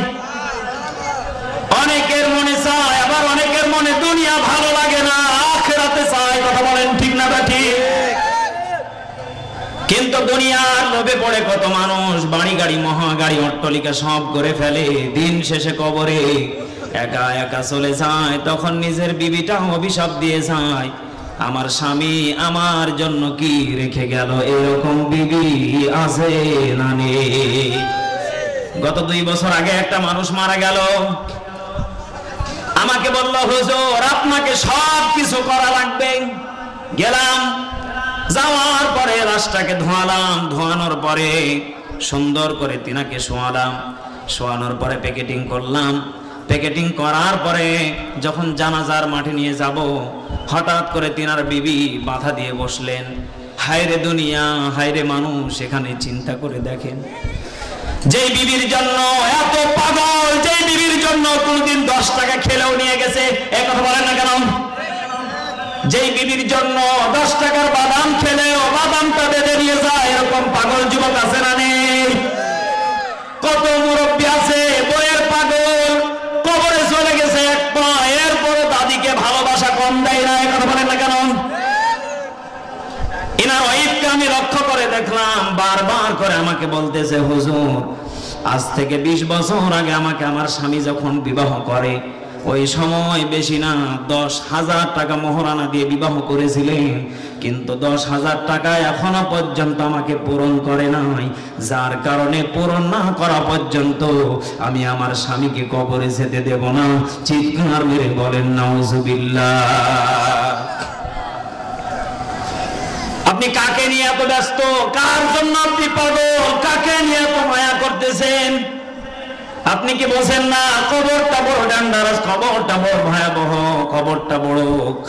অনেকের মনে চায়, আবার অনেকের মনে দুনিয়া ভালো লাগে না, আখিরাতে চায়। কথা বলেন ঠিক না ঠিক? কিন্তু দুনিয়ার লোভে পড়ে কত মানুষ বাড়ি গাড়ি মহা গাড়ি অট্টালিকা সব করে ফেলে, দিন শেষে কবরে একা একা চলে যায়। তখন নিজের বিবিটা অভিশাপ দিয়ে যায়, আমার স্বামী আমার জন্য কি রেখে গেল? এরকম বিবি আছে না নেই? গত 2 বছর আগে একটা মানুষ মারা গেল, আমাকে বলল হুজুর আপনাকে সব কিছু করা লাগবে। গেলাম, যাওয়ার পরে লাশটাকে ধোয়ালাম, ধোয়ানোর পরে সুন্দর করে তিনাকে শোয়ালাম, শোয়ানোর পরে প্যাকেটিং করলাম, প্যাকেটিং করার পরে যখন জানাজার মাঠে নিয়ে যাব, হঠাৎ করে তিনার বিবি বাধা দিয়ে বসলেন। হায়রে দুনিয়া, হায়রে মানুষ। এখানে চিন্তা করে দেখেন, যেই বিবির জন্য এত পাগল, যেই বিবির জন্য কোনদিন 10 টাকা খেলেও নিয়ে গেছে, এই কথা বলেন না কেন? যেই বিবির জন্য 10 টাকার বাদাম খেলেও বাদামটা বেঁধে নিয়ে যায়, এরকম পাগল যুবক আছে না নেই? কত মুরব্বী আছে বইয়ের পাগল, কবরে চলে গেছে এক পা, এরপরে দাদিকে ভালোবাসা কম দেয় না। এই কথা বলেন না কেন? এনার ওয়াইফকে আমি লক্ষ্য করে দেখলাম, বারবার করে আমাকে বলতেছে হুজুর আজ থেকে 20 বছর আগে আমাকে আমার স্বামী যখন বিবাহ করে, ওই সময় বেশি না 10,000 টাকা মোহরানা দিয়ে বিবাহ করেছিলেন, কিন্তু 10,000 টাকা এখনো পর্যন্ত আমাকে পূরণ করে নাই, যার কারণে পূরণ না করা পর্যন্ত আমি আমার স্বামীকে কবরে যেতে দেব না। চিৎকার মেরে বলেন নাউজুবিল্লাহ। আপনি কাকে নিয়ে এত ব্যস্ত? কার জন্য আপনি পাগল? কাকে নিয়ে এত মায়া করতেছেন? আপনি কি বলছেন না কবরটা বড় ডেঞ্জারাস, কবরটা বড় ভয়াবহ, কবরটা বড়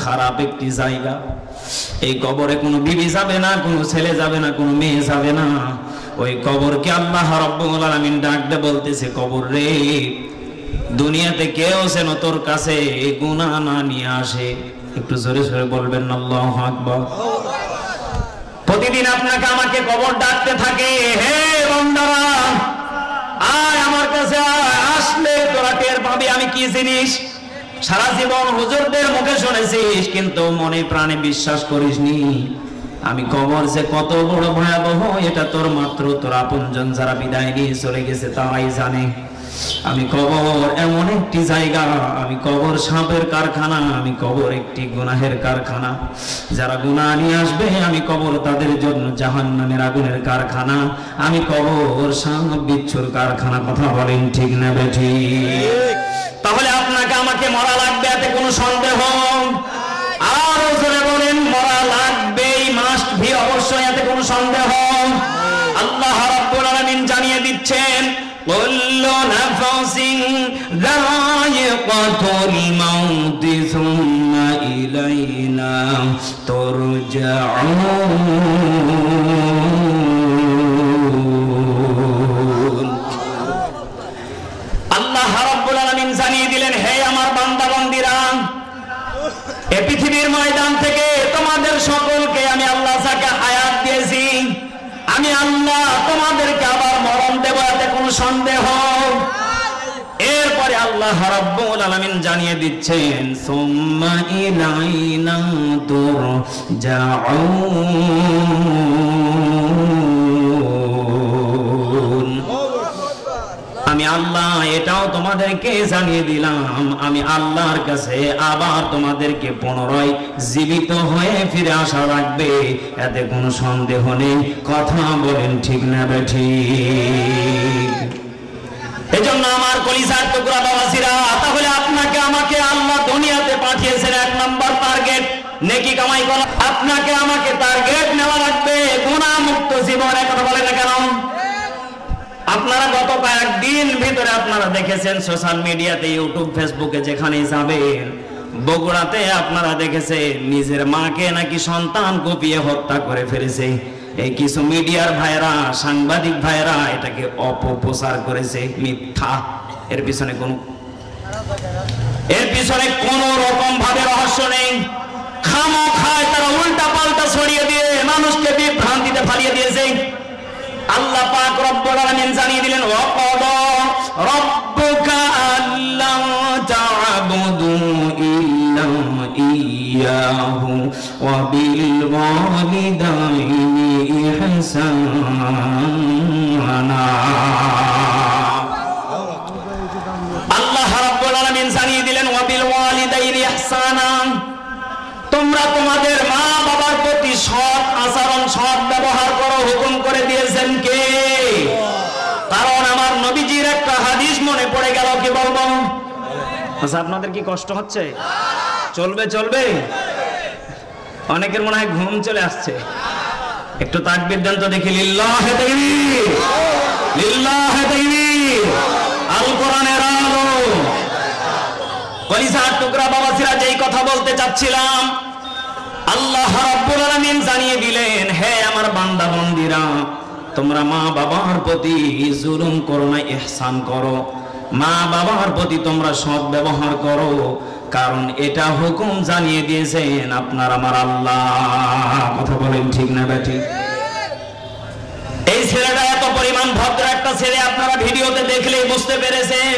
খারাপ একটি জায়গা? এই কবরে কোনো বিবি যাবে না, কোনো ছেলে যাবে না, কোনো মেয়ে যাবে না। ওই কবরকে আল্লাহ রাব্বুল আলামিন ডাকতে বলতেছে, কবর রে, দুনিয়াতে কেউ যেন তোর কাছে গুনাহ না নিয়ে আসে। একটু জোরে জোরে বলবেন আল্লাহু আকবার। প্রতিদিন আপনাকে আমাকে কবর ডাকতে থাকে, হে বান্দারা আয় আমার কাছে আয়, আসলে তোরা টের পাবি আমি কি জিনিস। সারা জীবন হুজুরদের মুখে শুনেছিস, কিন্তু মনে প্রাণে বিশ্বাস করিসনি। আমি কবর যে কত বড় ভয়াবহ এটা তোর মাত্র তোর আপনজন যারা বিদায় নিয়ে চলে গেছে তারাই জানে। আমি কবর এমন একটি জায়গা, আমি কবর সাপের কারখানা, আমি কবর একটি গুনাহের কারখানা। যারা গুনাহ নিয়ে আসবে আমি কবর তাদের জন্য জাহান্নামের আগুনের কারখানা, আমি কবর সাপ বিচ্ছুর কারখানা। কথা বলেন ঠিক না বেঠিক? তাহলে আপনাকে আমাকে মরা লাগবে, এতে কোনো সন্দেহ? আর জোরে বলেন মরা লাগবেই, মাস্ট বি, অবশ্যই, এতে কোনো সন্দেহ? আল্লাহ রাব্বুল আলামিন জানিয়ে দিচ্ছেন, কুল্লু নাফসিন যায়িকাতুল মাউত সুম্মা ইলাইনা তুরজাউন। আল্লাহ রাব্বুল আলামিন জানিয়ে দিলেন, হে আমার বান্দা বান্দীরা, এই পৃথিবীর ময়দান থেকে তোমাদের সকলকে আমি আল্লাহ যাকে হায়াত দিয়েছি, আমি আল্লাহ তোমাদেরকে আবার মরণ দেব, এতে কোনো সন্দেহ? এরপরে আল্লাহ রাব্বুল আলামিন জানিয়ে দিচ্ছেন, সুম্মা ইলাইনা তুরজাউন। আমি আল্লাহ এটাও তোমাদেরকে জানিয়ে দিলাম, আমি আল্লাহর কাছে আবার তোমাদেরকে পুনরায় জীবিত হয়ে ফিরে আসা লাগবে, এতে কোনো সন্দেহ নেই। কথা বলেন ঠিক না বেঠিক? এজন্য আমার কলিজার টুকরা বাবাজিরা, তাহলে আপনাকে আমাকে আল্লাহ দুনিয়াতে পাঠিয়েছেন 1 নম্বর টার্গেট নেকি কামাই করা। আপনাকে আমাকে টার্গেট নেওয়া লাগবে গুনাহ মুক্ত জীবন। কথা বলেন না কেন? আপনারা গত কয়েকদিন ভিতরে আপনারা দেখেছেন সোশ্যাল মিডিয়াতে, ইউটিউব, ফেসবুকে যেখানেই যাবেন, বগুড়াতে আপনারা দেখেছেন নিজের মাকে নাকি সন্তান কুপিয়ে হত্যা করে ফেলেছে। এই কিছু মিডিয়ার ভাইরা, সাংবাদিক ভাইরা এটাকে অপপ্রচার করেছে, মিথ্যা। এর পিছনে কোনো রকম ভাবে রহস্য নেই। খামোখায় তারা উল্টা পাল্টা ছড়িয়ে দিয়ে মানুষকে বিভ্রান্তিতে ফালিয়ে দিয়েছে। আল্লাহ পাক রব্বুল আলামিন জানিয়ে দিলেন, ওয়াকাদা রাব্বুকা আল্লা তা'বুদু ইল্লা ইয়াহু ওয়া বিল ওয়ালিদাইনি ইহসানা। আল্লাহ রাব্বুল আলামিন জানিয়ে দিলেন, ওয়া বিল ওয়ালিদাইনি ইহসানা, তোমরা তোমাদের মা বাবার প্রতি সৎ আচরণ, সৎ ব্যবহার করো, হুকুম করে দিয়েছেন কে? কারণ আমার নবীজির একটা হাদিস মনে পড়ে গেল, কি বলবো? আচ্ছা, আপনাদের কি কষ্ট হচ্ছে? চলবে অনেকের মনে হয় ঘুম চলে আসছে। একটু তাকবীর দেন তো দেখি। লিল্লাহে তাকবীর, লিল্লাহে তাকবীর। আল কোরআনের আলো। কলিজার টুকরা বাবাজিরা, যেই কথা বলতে চাচ্ছিলাম, আল্লাহ রাব্বুল আলামিন জানিয়ে দিলেন, হে আমার বান্দা বান্দীরা, তোমরা মা বাবার প্রতি জুলুম করো না, ইহসান করো। মা বাবার প্রতি তোমরা সৎ ব্যবহার করো, কারণ এটা হুকুম জানিয়ে দিয়েছেন আপনার আমার আল্লাহ। কথা বলেন ঠিক না বেঠিক? এই ছেলেটা এত পরিমাণ ভদ্র একটা ছেলে, আপনারা ভিডিওতে দেখলেই বুঝতে পেরেছেন।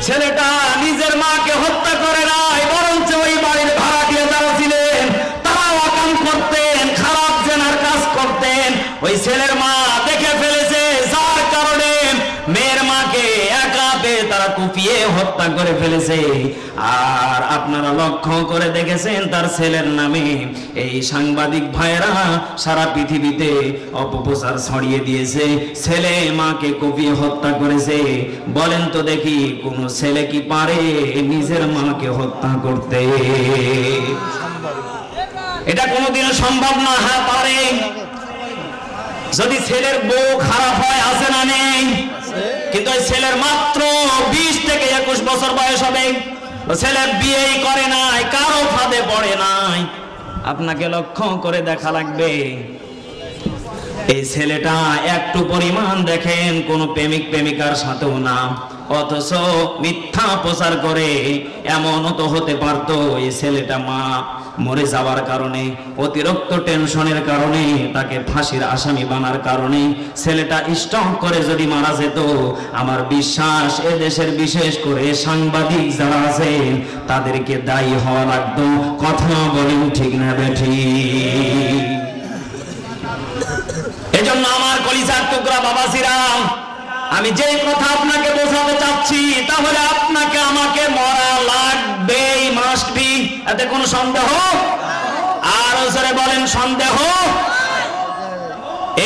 ছেলেটা নিজের মাকে হত্যা করে নাই, বরঞ্চ ওই বাড়ির ভাড়াটিয়া যারা ছিলেন তারাও আকাম করতেন, খারাপ জেনার কাজ করতেন। ওই ছেলের মা দেখে ফেলেছে, যার কারণে মেয়ের মাকে একা পেয়ে তারা কুপিয়ে হত্যা করে ফেলেছে। আর আপনারা লক্ষ্য করে দেখেছেন, তার ছেলের নামে এই সাংবাদিক ভাইরা সারা পৃথিবীতে অপপ্রচার ছড়িয়ে দিয়েছে, ছেলে মাকে কুপিয়ে হত্যা করেছে। বলেন তো দেখি, কোন ছেলে কি পারে নিজের মাকে হত্যা করতে? এটা কোনোদিনও সম্ভব না। হ্যাঁ পারে, যদি ছেলের বউ খারাপ হয়, আছে না নেই? কিন্তু ওই ছেলের মাত্র 20 থেকে 21 বছর বয়স হবে, ছেলে বিয়েই করে নাই, কারো ফাঁদে পড়ে নাই। আপনাকে লক্ষ্য করে দেখা লাগবে, এই ছেলেটা একটু পরিমাণ দেখেন কোন প্রেমিক প্রেমিকার সাথেও না, অথচ মিথ্যা প্রচার করে। এমনও তো হতে পারতো এই ছেলেটা মা মরে যাওয়ার কারণে, অতিরিক্ত টেনশনের কারণে, তাকে ফাঁসির আসামি বানার কারণে ছেলেটা স্ট্রোক করে যদি মারা যেত, আমার বিশ্বাস এদেশের বিশেষ করে সাংবাদিক যারা আছে তাদেরকে দায়ী হওয়া লাগতো। কথা বলেন ঠিক না বেঠিক? এজন্য আমার কলিজার টুকরা বাবাজিরা, আমি যে কথা আপনাকে বোঝাতে চাচ্ছি, তাহলে আপনাকে আমাকে মরা লাগবেই, মাস্ট বি। এতে কোনো সন্দেহ? আর জোরে বলেন সন্দেহ?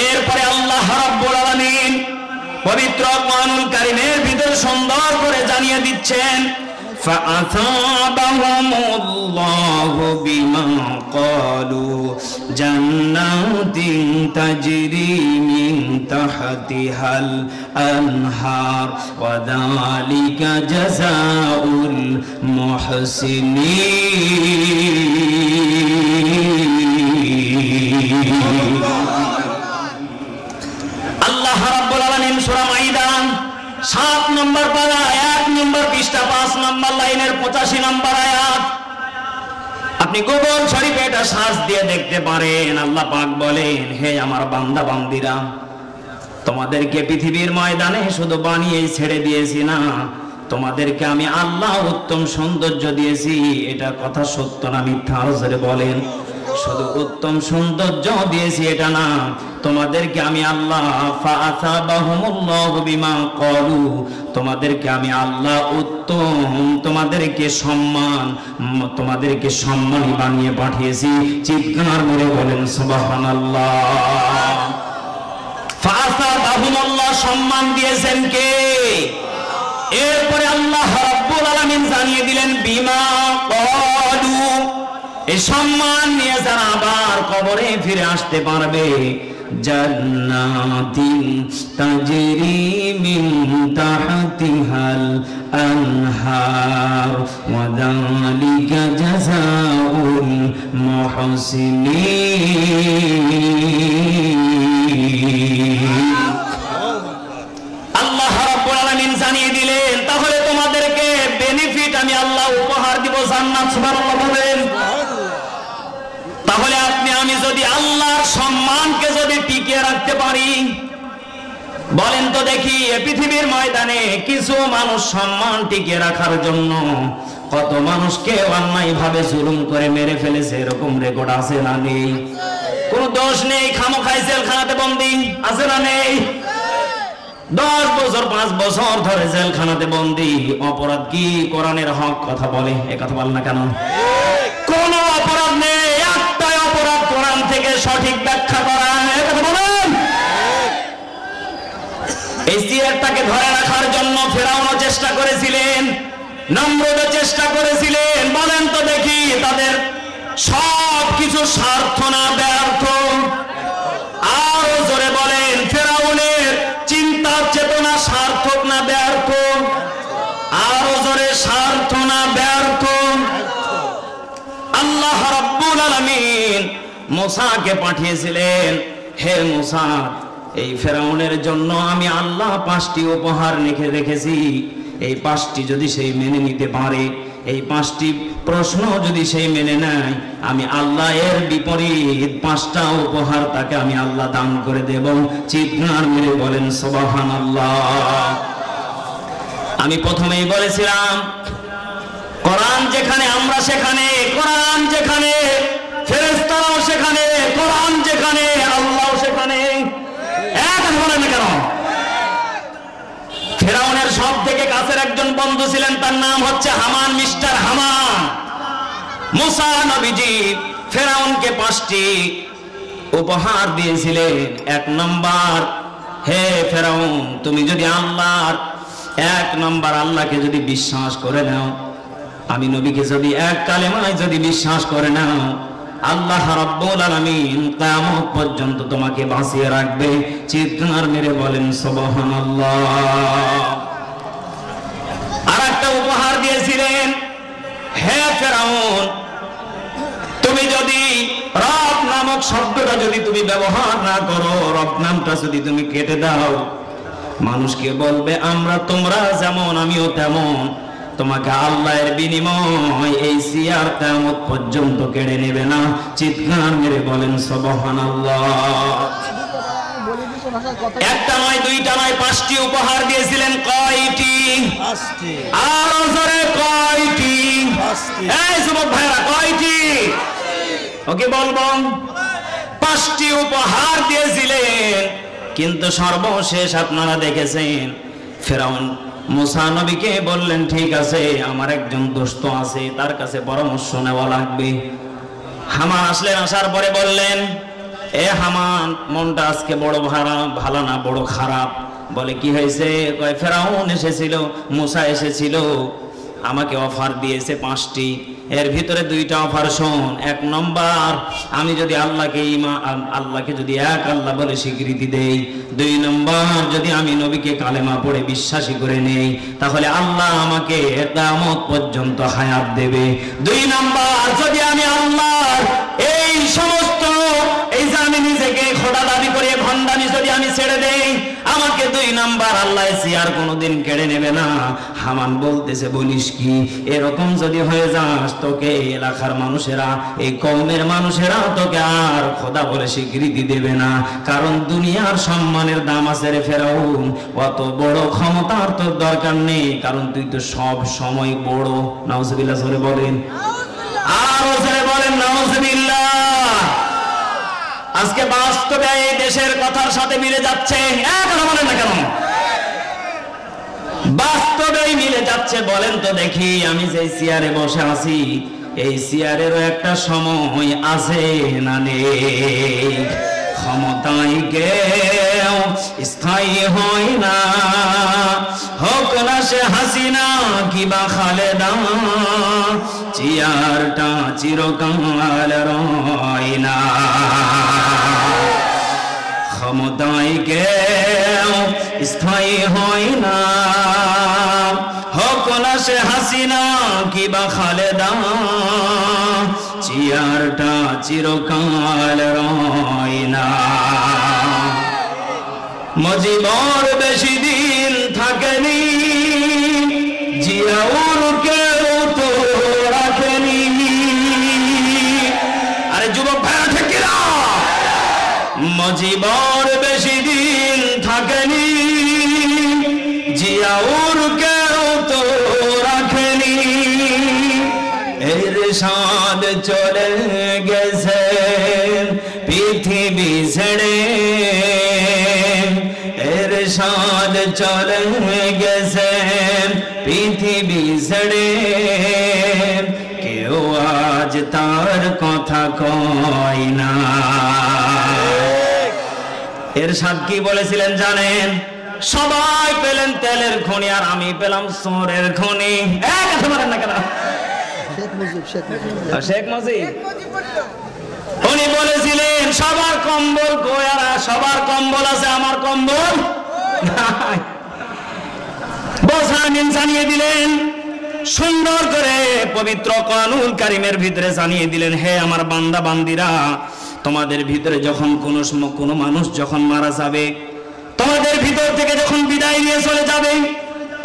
এরপরে আল্লাহ রাব্বুল আলামিন পবিত্র কোরআনুল কারীমের ভিতরে সুন্দর করে জানিয়ে দিচ্ছেন, فأثابهم الله بما قالوا جنات تجري من تحتها الأنهار وذلك جزاء المحسنين। আল্লাহ রাব্বুল আলামিন সূরা মাইদা 7 নম্বর পারা 1 নম্বর পৃষ্ঠা 5 নম্বর লাইনের 85 নম্বর আয়াত, আপনি গুগল শরীফে এটা সার্চ দিয়ে দেখতে পারেন। আল্লাহ পাক বলেন, হে আমার বান্দা বান্দীরা, তোমাদেরকে পৃথিবীর ময়দানে শুধু বানিয়েই ছেড়ে দিয়েছি না, তোমাদেরকে আমি আল্লাহ উত্তম সৌন্দর্য দিয়েছি। এটা কথা সত্য না মিথ্যা? আরো বলেন। শুধু উত্তম সৌন্দর্য দিয়েছি এটা না, তোমাদেরকে আমি আল্লাহ ফাআসাবাহুমুল্লাহু বিমা ক্বালু, তোমাদেরকে আমি আল্লাহ উত্তম, তোমাদেরকে সম্মানী বানিয়ে পাঠিয়েছি। চিৎকার করে বলেন সুবহানাল্লাহ। ফাআসাবাহুমুল্লাহ, সম্মান দিয়েছেন কে? এরপরে আল্লাহ রাব্বুল আলামিন জানিয়ে দিলেন বিমা ক্বালু, এই সম্মান নিয়ে যারা আবার কবরে ফিরে আসতে পারবে, জান্নাতিন তাজরি মিন তাহতিহাল আনহার ওয়া যালিকা জাযাউল মুহসিনিন। রাখতে পারি? বলেন তো দেখি, এ পৃথিবীর ময়দানে কিছু মানুষ সম্মান টিকিয়ে রাখার জন্য কত মানুষকে অন্যায় ভাবে জুলুম করে মেরে ফেলেছে, এরকম রেকর্ড আছে না নেই? কোন দোষ নেই, খামোখাই জেলখানাতে বন্দী আছে না নেই? 10 বছর 5 বছর ধরে জেলখানাতে বন্দী, অপরাধ কি? কোরআনের হক কথা বলে, এ কথা বল না কেন? কোন অপরাধ নেই, একটাই অপরাধ কোরআন থেকে সঠিক ব্যাখ্যা করা, এ কথা বলেন। এই সিয়ারটাকে ধরে রাখার জন্য ফেরাউনও চেষ্টা করেছিলেন, নমরুদও চেষ্টা করেছিলেন। বলেন তো দেখি, তাদের সব কিছু স্বার্থ না ব্যর্থ? আরো জোরে বলেন, ফেরাউনের চিন্তার চেতনা সার্থক না ব্যর্থ? আরো জোরে, স্বার্থ না ব্যর্থ? আল্লাহ রাব্বুল আলামিন মুসাকে পাঠিয়েছিলেন, হে মুসা, এই ফেরাউনের জন্য আমি আল্লাহ 5টি উপহার লিখে রেখেছি। এই 5টি যদি সেই মেনে নিতে পারে, এই 5টি প্রশ্ন যদি সেই মেনে নেয়, আমি আল্লাহ এর বিপরীত 5টা উপহার তাকে আমি আল্লাহ দান করে দেব। চিৎকার মেরে বলেন সুবহানাল্লাহ। আমি প্রথমেই বলেছিলাম, কোরআন যেখানে আমরা সেখানে, কোরআন যেখানে ফেরেশতারাও সেখানে, কোরআন যেখানে আল্লাহও সেখানে। এখন বলেন না কেন? ফেরাউনের সব থেকে কাছের একজন বন্ধু ছিলেন, তার নাম হচ্ছে হামান, মিস্টার হামান। মুসা নবীজি ফেরাউনকে 5টি উপহার দিয়েছিলেন। 1 নম্বর, হে ফেরাউন, তুমি যদি আল্লাহর 1 নম্বর আল্লাহকে যদি বিশ্বাস করে নাও, আমি নবীকে যদি এক কালেমায় যদি বিশ্বাস করে নাও, আল্লাহ রাব্বুল আলামিন কিয়ামত পর্যন্ত তোমাকে বাঁচিয়ে রাখবে। চিৎকার মেরে বলেন সুবহানাল্লাহ। আরেকটা উপহার দিয়েছিলেন, হে ফেরাউন, তুমি যদি রব নামক শব্দটা যদি তুমি ব্যবহার না করো, রব নামটা যদি তুমি কেটে দাও, মানুষকে বলবে আমরা তোমরা যেমন আমিও তেমন, তোমাকে আল্লাহর বিনিময় এই সিয়ার কিয়ামত পর্যন্ত কেড়ে নেবে না। চিৎকার মেরে বলেন সুবহানাল্লাহ। একটা নয়, দুইটা নয়, 5টি উপহার দিয়েছিলেন। কয়টি? 5টি। আরো জোরে, কয়টি? 5টি। এই যুবক ভাইরা, কয়টি? ওকে বলবো, 5টি উপহার দিয়েছিলেন। কিন্তু সর্বশেষ আপনারা দেখেছেন, ফেরাউন মুসা নবীকে বললেন, ঠিক আছে, আমার একজন দোস্ত আছে, তার কাছে পরামর্শ নেওয়া লাগবে। হামান আসলেন, আসার পরে বললেন, এ হামান, মনটা আজকে বড় ভালো না, বড় খারাপ। বলে কি হয়েছে? কয় ফেরাউন এসেছিল, মুসা এসেছিল, আমাকে অফার দিয়েছে 5টি, এর ভিতরে 2টা অফার শোন। 1 নম্বর, আমি যদি আল্লাহকে যদি এক আল্লাহ বলে স্বীকৃতি দেই, 2 নম্বর, যদি আমি নবীকে কালেমা পড়ে বিশ্বাসী করে নেই, তাহলে আল্লাহ আমাকে কিয়ামত পর্যন্ত হায়াত দেবে। 2 নম্বর, যদি আমি আল্লাহর এই সমস্ত এই যে আমি নিজেকে খোদা দাবি করে ভণ্ডামি যদি আমি ছেড়ে দেই, আমাকে 2 নম্বর আল্লাহ সিয়ার কোনোদিন কেড়ে নেবে না। হামান বলতেছে, বলিস কি? এরকম যদি হয়ে যাস, তোকে এলাকার মানুষেরা, এই কওমের মানুষেরা তোকে আর খোদা বলে স্বীকৃতি দেবে না। কারণ দুনিয়ার সম্মানের দাম আছে রে ফেরাউন, অত বড় ক্ষমতার তোর দরকার নেই, কারণ তুই তো সব সময় বড়। নাউজুবিল্লাহ জোরে বলেন, আরো জোরে বলেন নাউজুবিল্লাহ। আজকে বাস্তবে এই দেশের কথার সাথে মিলে যাচ্ছে, এখন বলেন না কেন? বাস্তবেই মিলে যাচ্ছে। বলেন তো দেখি, আমি যে চেয়ারে বসে আছি, এই চেয়ারেরও একটা সময় আছে না নেই? ক্ষমতায় কেউ স্থায়ী হয় না, হোক না সে হাসিনা কিবা খালেদা, চেয়ারটা চিরকাল রয় না। ক্ষমতায় কেউ স্থায়ী হয় না, হোক না সে হাসিনা কিবা খালেদা, চেয়ারটা চিরকাল রয় না। মুজিবর বেশি দিন থাকেনি, জিয়াউর কেউ তো রাখেনি। আরে যুবক ভাইরা ঠিক কিনা? জীবন বেশি দিন থাকেনি, জিয়াউর কেউ তো রাখেনি। এরশাদ চলে গেছে পৃথিবী ছেড়ে, এরশাদ চলে গেছে পৃথিবী ছেড়ে, কেউ আজ তার কথা কয় না। এরশাদ কি বলেছিলেন জানেন? সবাই পেলেন তেলের খনি আর আমি পেলাম সোরের খনি। কথা বলেন না কেন? শেখ মুজিব উনি বলেছিলেন সবার কম্বল গোয়ারা, সবার কম্বল আছে, আমার কম্বল নাই। বোঝামিন জানিয়ে দিলেন সুন্দর করে পবিত্র কোরআনুল কারীমের ভিতরে জানিয়ে দিলেন, হে আমার বান্দা বান্দিরা, তোমাদের ভিতরে যখন কোনো মানুষ যখন মারা যাবে, তোমাদের ভিতর থেকে যখন বিদায় নিয়ে চলে যাবে,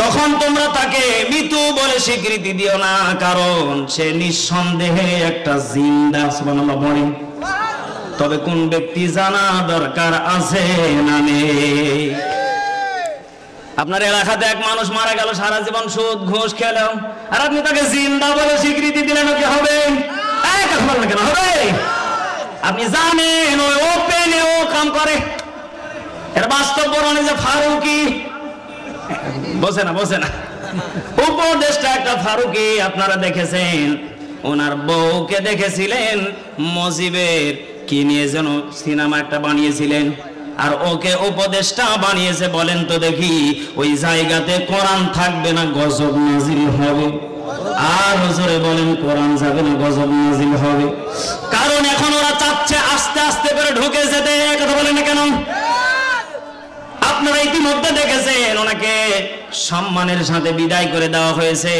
তখন তোমরা তাকে মৃত্যু বলে স্বীকৃতি দিও না, কারণ সে নিঃসন্দেহে একটা জিন্দা। সুবহানাল্লাহ বলেন। তবে কোন ব্যক্তি জানা দরকার আছে না নেই? আপনার এলাকাতে এক মানুষ মারা গেল, সারা জীবন সুদ ঘুষ খেল, আর আপনি তাকে জিন্দা বলে স্বীকৃতি দিলেন, কি হবে? কেন হবে? আপনি জানেন ওই ওপেনে ও কাম করে। এর বাস্তব বর্ণনা যে ফারুকি বসে না উপদেষ্টা একটা ফারুকি, আপনারা দেখেছেন ওনার বউকে দেখেছিলেন মুজিবের কি নিয়ে যেন সিনেমা একটা বানিয়েছিলেন, আর ওকে উপদেষ্টা বানিয়েছে। বলেন তো দেখি, ওই জায়গাতে কোরআন থাকবে না গজব নাজিল হবে? আর হুজুরে বলেন কোরআন যাবে না গজব নাজিল হবে? কারণ এখন ওরা চাচ্ছে আস্তে আস্তে করে ঢুকে যেতে। কথা বলেন না কেন? আপনারা ইতিমধ্যে দেখেছেন ওনাকে সম্মানের সাথে বিদায় করে দেওয়া হয়েছে,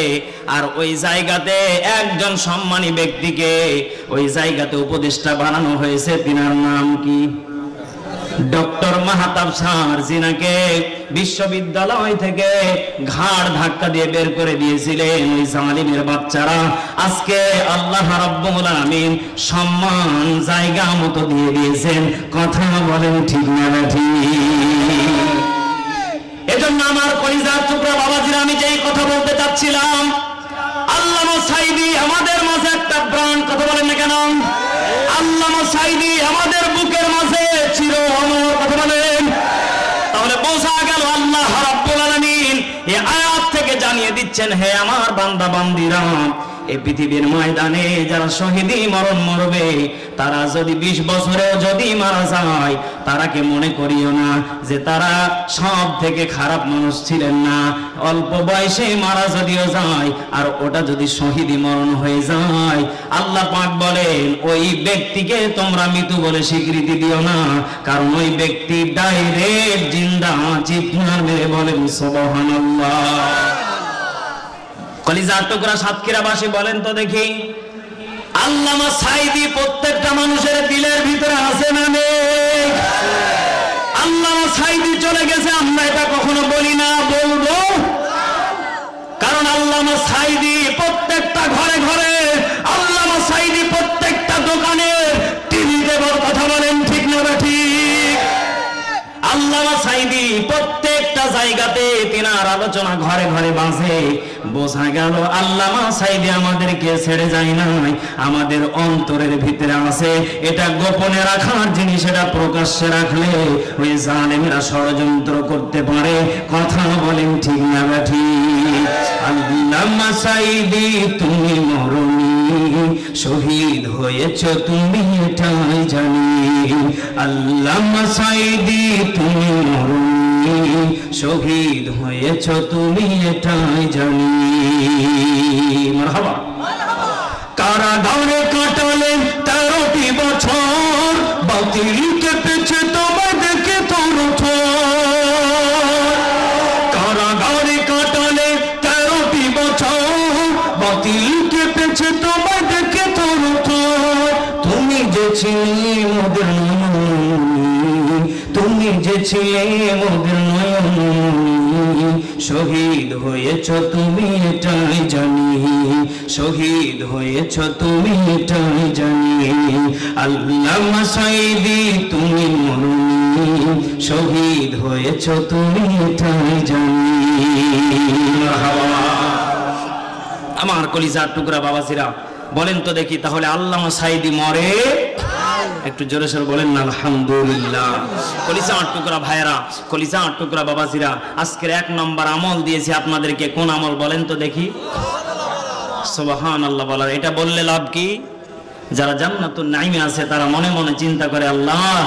আর ওই জায়গাতে একজন সম্মানী ব্যক্তিকে ওই জায়গাতে উপদেষ্টা বানানো হয়েছে। তিনার নাম কি? ডক্টর মাহতাব স্যার, যিনাকে বিশ্ববিদ্যালয় থেকে ঘাড় ধাক্কা দিয়ে বের করে দিয়েছিলেন ওই জালিমের বাচ্চারা, আজকে আল্লাহ রাব্বুল আলামিন সম্মান জায়গা মতো দিয়ে দিয়েছেন। কথা বলেন ঠিক না ঠিক? এজন্য আমার কলিজার টুকরা বাবাজিরা, আমি যেই কথা বলতে চাচ্ছিলাম, আল্লামা সাঈদী আমাদের মাঝে একটা প্রাণ। কথা বলেন না কেন? আল্লামা সাঈদী আমাদের বুকের মাঝে চির অমর। কথা বলেন। তাহলে বোঝা গেল আল্লাহ রাব্বুল আলামিন এই আয়াত থেকে জানিয়ে দিচ্ছেন, হে আমার বান্দা বান্দিরা, এই পৃথিবীর ময়দানে যারা শহীদি মরণ মরবে, তারা যদি 20 বছরেও যদি মারা যায়, তারাকে মনে করিও না যে তারা সব থেকে খারাপ মানুষ ছিলেন না। অল্প বয়সে মারা যদিও যায়, আর ওটা যদি শহীদি মরণ হয়ে যায়, আল্লাহ পাক বলেন ওই ব্যক্তিকে তোমরা মৃত্যু বলে স্বীকৃতি দিও না, কারণ ওই ব্যক্তি ডাইরেক্ট জিন্দা। চিৎকার মেরে বলেন সুবহানাল্লাহ। কলিজার টুকরা সাতক্ষীরাবাসী বলেন তো দেখি, আল্লামা সাঈদী প্রত্যেকটা মানুষের দিলের ভিতরে আছে না নেই? আল্লামা সাঈদী চলে গেছে, আমরা এটা কখনো বলি না, বলবো। কারণ আল্লামা সাঈদী প্রত্যেকটা ঘরে ঘরে, আল্লামা সাঈদী প্রত্যেকটা দোকানে টিভিতে কথা বলেন ঠিক না ঠিক? আল্লামা সাঈদী প্রত্যেকটা জায়গাতে তিনার আলোচনা ঘরে ঘরে বাজে। বোঝা গেল আল্লামা সাঈদী আমাদেরকে ছেড়ে যায় নাই, আমাদের অন্তরের ভিতরে আছে। এটা গোপনে রাখার জিনিস, এটা প্রকাশ্যে রাখলে ওই জালেমেরা ষড়যন্ত্র করতে পারে। কথা বলেন ঠিক না ঠিক? আল্লামা সাঈদী তুমি মরনি, শহীদ হয়েছ তুমি এটাই জানি। আল্লামা সাঈদী তুমি মরনি, শহীদ হয়েছ তুমি এটাই জানি। মারহাবা। কারাগারে কাটালেন 13টি বছর, বাতিল কেটেছে তোমায় দেখে তোর ঠোঁট। কারাগারে কাটালেন 13টি বছর, বাতিল কেটেছে তোমায় দেখে তোর ঠোঁট। তুমি যে ছিলে মোদের নয়ন, তুমি যে ছিলে মোদের নয়ন, শহীদ হয়েছ তুমি এটাই জানি, শহীদ হয়েছ তুমি এটাই জানি। আল্লামা সাইদি তুমি মরুনি, শহীদ হয়েছ তুমি ঠাই জানি। আমার কলিজার টুকরা বাবাজিরা, বলেন তো দেখি, তাহলে আল্লামা সাইদি মরে? একটু জোরে সোরে বলেন না আলহামদুলিল্লাহ। কলিজার টুকরা ভাইরা, কলিজার টুকরা বাবাজিরা, আজকের 1 নম্বর আমল দিয়েছি আপনাদেরকে। কোন আমল বলেন তো দেখি? সুবহানাল্লাহ বলার। এটা বললে লাভ কি? যারা জান্নাতুন নাঈমে আছে তারা মনে মনে চিন্তা করে, আল্লাহ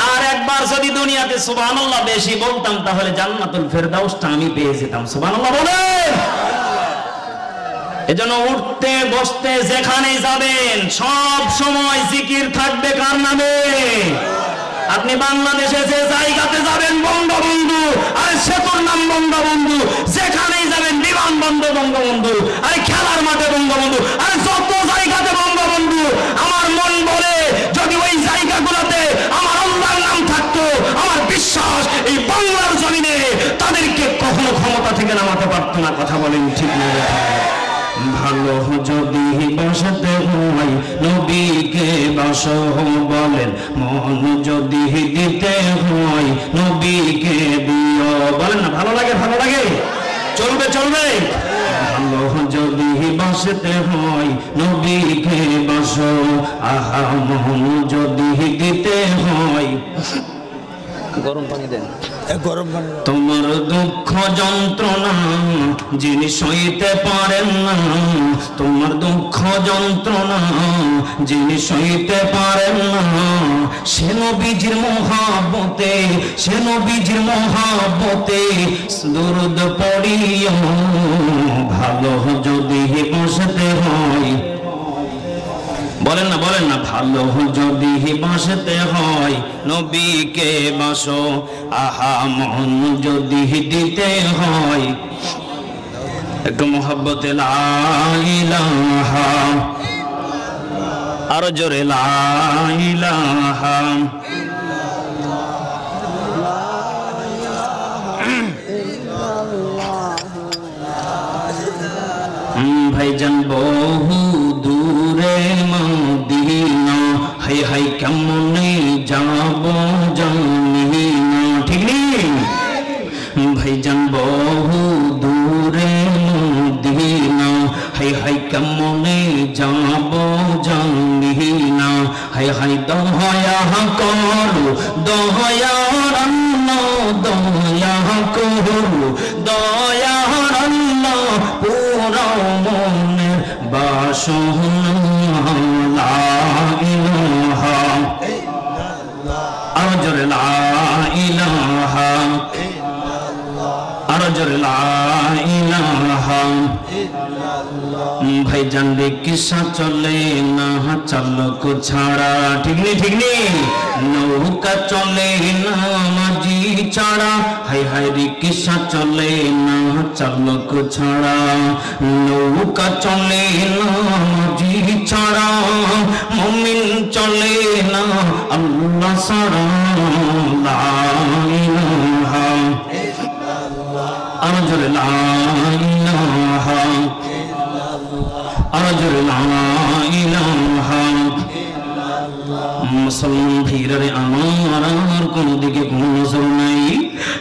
আর একবার যদি দুনিয়াতে সুবহানাল্লাহ বেশি বলতাম তাহলে জান্নাতুল ফেরদাউসটা আমি পেয়ে যেতাম। সুবহানাল্লাহ বলেন। এজন্য উঠতে বসতে যেখানে যাবেন সব সময় জিকির থাকবে কার নামে? আপনি বাংলাদেশে যে জায়গাতে যাবেন বঙ্গবন্ধু, আর সেতুর নাম বঙ্গবন্ধু, যেখানেই যাবেন বিমানবন্দর বঙ্গবন্ধু, আর খেলার মাঠে বঙ্গবন্ধু, আর যত জায়গাতে বঙ্গবন্ধু। আমার মন বলে যদি ওই জায়গাগুলোতে আমার আল্লাহর নাম থাকতো, আমার বিশ্বাস এই বাংলার জমিনে তাদেরকে কখনো ক্ষমতা থেকে নামাতে পারতো না। কথা বলেন ঠিক না? ভালো যদি বাসতে হয় নবীকে বাস বলেন, মন যদি দিতে হয় নবীকে দিও বলেন না। ভালো লাগে? ভালো লাগে? চলবে চলবে। ভালো যদি বাসতে হয় নবীকে বাস, আহা মন যদি দিতে হয়। গরম পানি দেন। তোমার দুঃখ যন্ত্রণা যিনি সইতে পারেন না, তোমার দুঃখ যন্ত্রণা যিনি সইতে পারেন না, সে নবীজির মহাব্বতে, সে নবীজির মহাব্বতে দরুদ পড়িও। ভালো যদি বসতে হয়, বলেন না বলেন না, ভালো যদি বাসতে হয় নবীকে বাসো, আহা মন যদি দিতে হয় একটু মোহাব্বতে লা ইলাহা, আরো জোরে লা ইলাহা। ভাইজান বহু দূরে মদিনা, হাই হাই কেমনে যাব জানি না। ঠিক নেই ভাইজান? বহু দূরে মদিনা, হাই হাই কেমনে যাব জানি না। হাই হাই দয়া করো দয়ার আল্লাহ, দয়া করো দয়ার আল্লাহ, পুরা মনের বাসনা লা ইলাহা, আরো জোরে লা ইলাহা, আরো জোরে লা ইলাহা। ভাইজান রে কিসা চলে না চালক ছাড়া, ঠিক নেই ঠিক নেই? নৌকা চলে না মাঝি ছাড়া, হাই হাই রে কিসা চলে না চালক ছাড়া, নৌকা চলে না মাঝি ছাড়া, মুমিন চলে না আল্লাহ ছাড়া। লা ইলাহা, আরো জোরে লা ইলাহা, আরো জোরে লা ইলাহা। মুসলমান ভিড়ে আমার আর কোন দিকে কোন নজর নাই।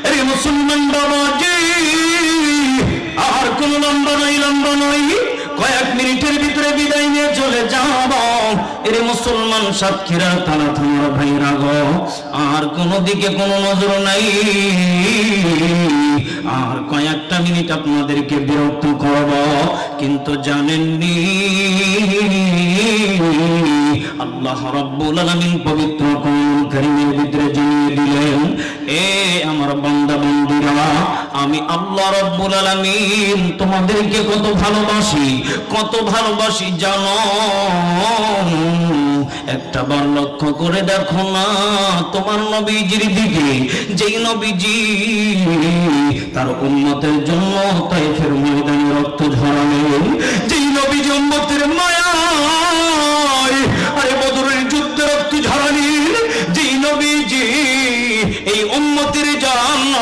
আরে মুসলমান বাবাজি, আর কোন লম্বা নাই, লম্বা নাই, কয়েক মিনিটের ভিতরে বিদায় নিয়ে চলে যাব। এরে মুসলমান সাতক্ষীরা থানা থানার ভাইরা গো, আর কোন দিকে কোনো নজর নাই। আর কয়েকটা মিনিট আপনাদেরকে বিরক্ত করব, কিন্তু জানেননি আল্লাহ রাব্বুল আলামিন পবিত্র কোরআন কারীমের ভিতরে জানিয়ে দিলেন, এ আমার বান্দা বান্দীরা, আমি আল্লাহ রাব্বুল আলামিন তোমাদেরকে কত ভালোবাসি, কত ভালোবাসি জানো? একটা বার লক্ষ্য করে দেখো না তোমার নবীজির দিকে, যেই নবীজি তার উম্মতের জন্য তাইফের ময়দানে রক্ত ঝরালেন, যেই নবীজি উম্মতের মায়ায় আরে বদরের যুদ্ধে রক্ত ঝরালেন, যেই নবীজি এই উম্মতের জন্য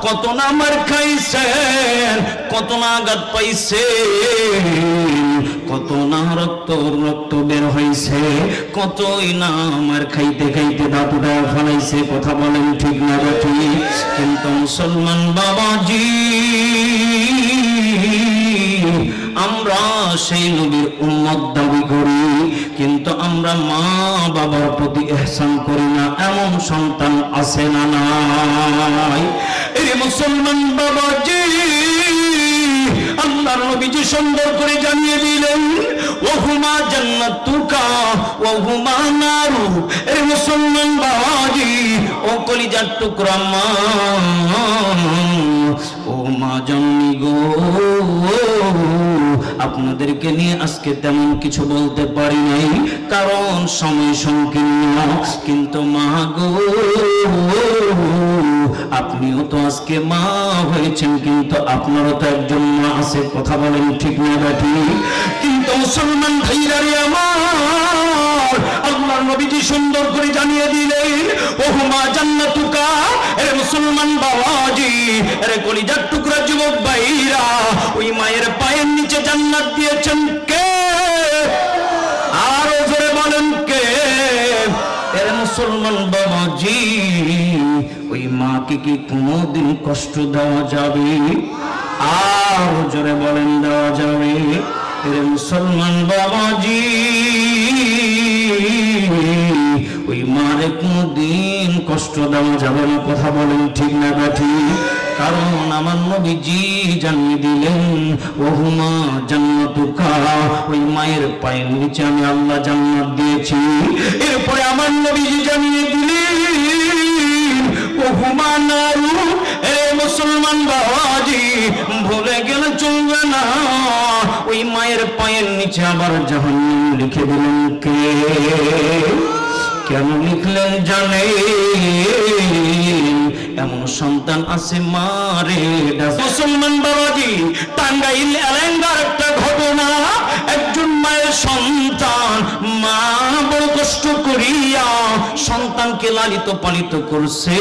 কত না মার খাইছেন, কত না আঘাত পাইছেন, কত না রক্ত বের হয়েছে, কতই না আমার খাইতে খাইতে দাঁতটা ফলাইছে। কথা বলেন ঠিক না ঠিক? কিন্তু মুসলমান বাবাজি, আমরা সেই নবীর উম্মত দাবি করি, কিন্তু আমরা মা বাবার প্রতি ইহসান করি না। এমন সন্তান আছে না নাই? এই মুসলমান বাবাজি, আল্লাহর নবীজি সুন্দর করে জানিয়ে দিলেন, ওহুমা জান্নাতুকা ওহুমা নারু। এই মুসলমান বাবাজি, ও কলিজার টুকরা মা, ও মা জননী গো, আপনাদেরকে নিয়ে আজকে তেমন কিছু বলতে পারি নাই, কারণ সময় সংকীর্ণ। কিন্তু মা গো, আপনিও তো আজকে মা হয়েছেন, কিন্তু আপনারও তো একজন মা আছে। কথা বলেন ঠিক না বেটি? কিন্তু মুসলমান ভাইরা রে আমার, আল্লাহর নবীজি সুন্দর করে জানিয়ে দিলেন, ওহুমা জান্নাতুকা। এর মুসলমান বাবাজি, এর কলিজার টুকরা যুবক ভাইরা, ওই মায়ের পায়ের নিচে জান্নাত দিয়েছেন কে? আরো জোরে বলেন কে? এর মুসলমান বাবাজি, ওই মাকে কি কোনোদিন কষ্ট দেওয়া যাবে? আরো জোরে বলেন দেওয়া যাবে? এর মুসলমান বাবাজি, ওই মারে কোনদিন কষ্ট দেওয়া যাবে না। কথা বলেন ঠিক না বেঠি? কারণ আমার নবীজি জানিয়ে দিলেন, ওহুমা জান্নাতুকা, ওই মায়ের পায়ের নিচে আমি আল্লাহ জান্নাত দিয়েছি। এরপরে আমার নবীজি জানিয়ে দিলেন, ওহুমা নারু। এ মুসলমান বাবাজি, ভুলে গেলে চলবে না, ওই মায়ের পায়ের নিচে আবার জাহান্নাম লিখে দিলেন কে? কেন লিখলেন জানেন? এমন সন্তান আছে মারে। মুসলমান বাবাজি, টাঙ্গাইল এলাঙ্গার একটা ঘটনা। একজন মায়ের সন্তান, মা বড় কষ্ট করিয়া সন্তানকে লালিত পালিত করছে।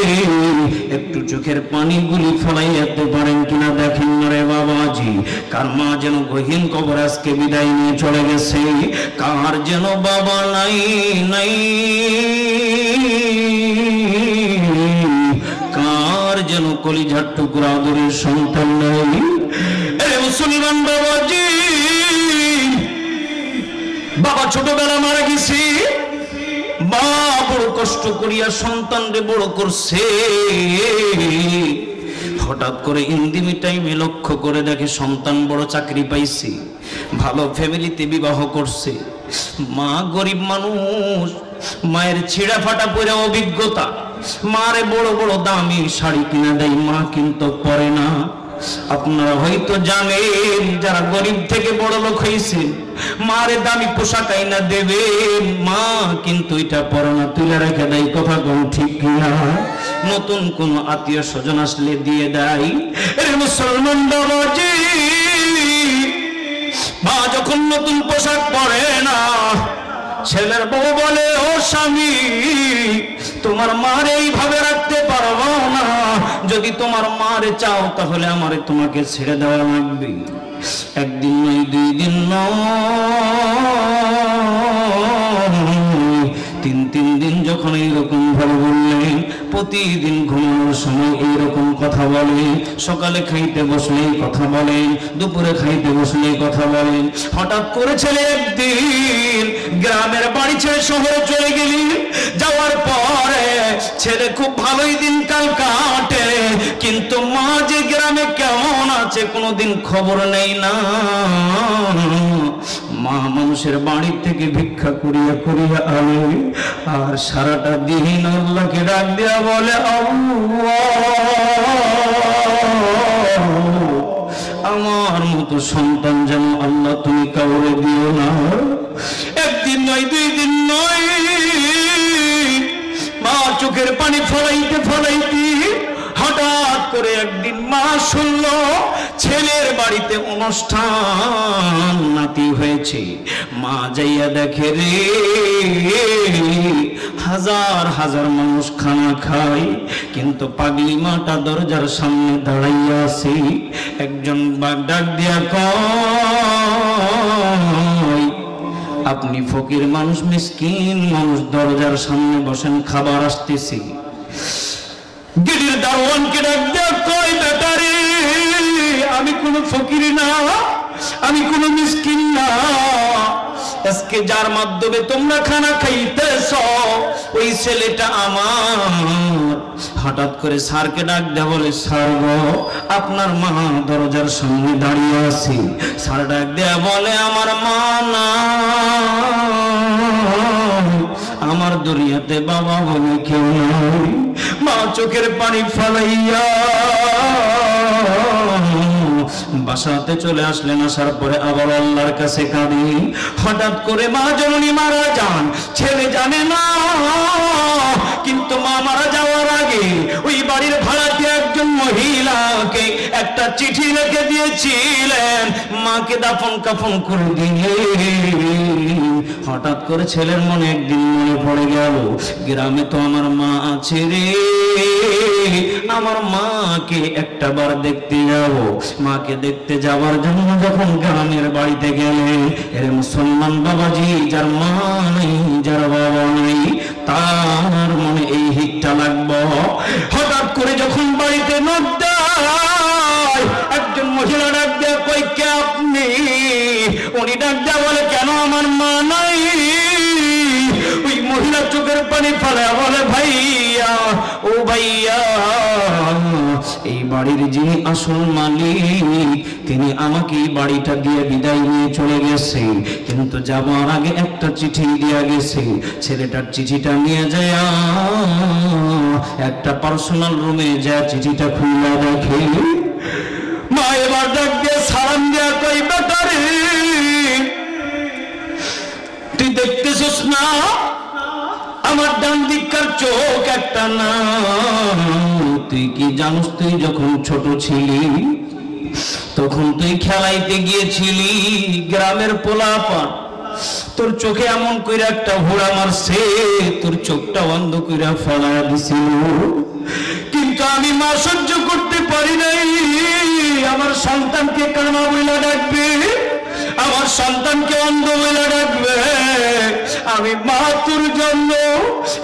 একটু চোখের পানিগুলি ফলাইতে পারেন কিনা দেখেন রে বাবাজি। কার মা যেন গহীন কবর আজকে বিদায় নিয়ে চলে গেছে, কার যেন বাবা নাই নাই, কার যেন কলিজার টুকরা আদরের সন্তান নাই। আরে মুসলমান বাবাজি, বাবা ছোটবেলা মারা গেছে, মা বড় কষ্ট করিয়া সন্তানরে বড় করছে। হঠাৎ করে ইন্দিমি টাইমে লক্ষ্য করে দেখে সন্তান বড় চাকরি পাইছে, ভালো ফ্যামিলিতে বিবাহ করছে। মা গরিব মানুষ, মায়ের ছিঁড়া ফাটা পরে অভিজ্ঞতা, মারে বড় বড় দামি শাড়ি কিনে দেয়, মা কিন্তু পরে না। আপনারা হয়তো জানেন, যারা গরিব থেকে বড় লোক হয়েছে, মারে দামি পোশাক আইনা দেবে, মা কিন্তু এটা পরে না, তুলে রেখে দেয়। কথা কোন ঠিক কিনা? নতুন কোন আত্মীয় স্বজন আসলে দিয়ে দেয়। মুসলমান বাবাজি, মা যখন নতুন পোশাক পরে না, ছেলের বউ বলে, ও স্বামী, তোমার মার এইভাবে রাখতে পারবো না, যদি তোমার মারে চাও তাহলে আমারে তোমাকে ছেড়ে দেওয়া লাগবে। একদিন নয়, দুই দিন নয়, তিন দিন যখন এইরকম ভাবে বললেন, প্রতিদিন ঘুমানোর সময় এইরকম কথা বলেন, সকালে খাইতে বসলেই কথা বলেন, দুপুরে খাইতে বসলেই কথা বলেন। হঠাৎ করে ছেলে একদিন গ্রামের বাড়ি ছেড়ে শহরে চলে গেলি, যাওয়ার পরে ছেলে খুব ভালোই দিনকাল কাটে, কিন্তু মা যে গ্রামে কেমন আছে কোনোদিন খবর নেই না। মা মানুষের বাড়ি থেকে ভিক্ষা করিয়া করিয়া আনে, আর সারাটা দিন আল্লাহকে ডাক দেয়া বলে, আমার মতো সন্তান যেন আল্লাহ তুমি কাউরে দিও না। একদিন নয়, দুই দিন নয়, মা চোখের পানি ফলাইতে ফলাইতে হঠাৎ করে একদিন মা শুনল ছেলের বাড়িতে অনুষ্ঠান, নাতি হয়েছে। মা যাইয়া দেখে রে, হাজার হাজার মানুষ খানা খায়, কিন্তু পাগলি মাটা দরজার সামনে দাঁড়াইয়া আছে। একজন বাগ ডাক দিয়া কয়, আপনি ফকির মানুষ, মিসকিন মানুষ, দরজার সামনে বসেন, খাবার আসতেছি। গেটের দারোয়ানকে ডাক দেয়া কয়, বেটারে আমি কোনো ফকির না, আমি কোনো মিসকিন না, আজকে যার মাধ্যমে তোমরা খানা খাইতেছ ওই ছেলেটা আমার। হঠাৎ করে স্যারকে ডাক দেয়া বলে, স্যার গো আপনার মা দরজার সামনে দাঁড়িয়ে আছে। স্যার ডাক দেয়া বলে, আমার মা না, আমার দুনিয়াতে বাবা বলে কেউ নাই। মা চোখের পানি ফলাইয়া বাসাতে চলে আসলেন। আসার পরে আবার আল্লাহর কাছে কাঁদি। হঠাৎ করে মা জননী মারা যান, ছেলে জানে না, কিন্তু মা মারা যাওয়ার আগে ওই বাড়ির ভাড়াতে একজন মহিলাকে একটা চিঠি লিখে দিয়েছিলেন, মাকে দাফন কাফন করে দিয়ে। হঠাৎ করে ছেলের মনে একদিন মনে পড়ে গেল, গ্রামে তো আমার মা আছে রে, আমার মাকে একটা বার দেখতে যাব। মাকে দেখতে যাওয়ার জন্য যখন গ্রামের বাড়িতে গেলে, এর মুসলমান বাবাজি, যার মা নেই, যার বাবা নেই, তার মনে এই হিটটা লাগবে। হঠাৎ করে যখন বাড়িতে নক দেয়, একজন মহিলা ডাক দেয়, কই কে আপনি? উনি ডাক দেয়া বলে, কেন আমার মা নাই? ওই মহিলা চোখের পানি ফেলে বলে, ভাইয়া, ও ভাইয়া, এই বাড়ির যিনি আসল মালিক তিনি আমাকে এই বাড়িটা দিয়ে বিদায় নিয়ে চলে গেছে, কিন্তু যাবার আগে একটা চিঠি দিয়ে গেছে। ছেলেটার চিঠিটা নিয়ে যায় একটা পার্সোনাল রুমে যা চিঠিটা খুলে দেখে। মা এবার ডাক দিয়ে সালাম দেয়া কই, বেটারে তুই দেখতেছিস না আমার ডান দিককার চোখ একটা না? তুই কি জানিস, তুই যখন ছোট ছিলি তখন তুই খেলাইতে গিয়েছিলি, গ্রামের পোলাপান তোর চোখে এমন কইরা একটা ঘোড়া মারছে, তোর চোখটা বন্ধ কইরা ফেলা দিছিল, কিন্তু আমি মা সহ্য করতে পারি নাই। আমার সন্তানকে কানা বইলা ডাকবে, আমার সন্তানকে অন্ধ বইলা ডাকবে, আমি মা তোর জন্য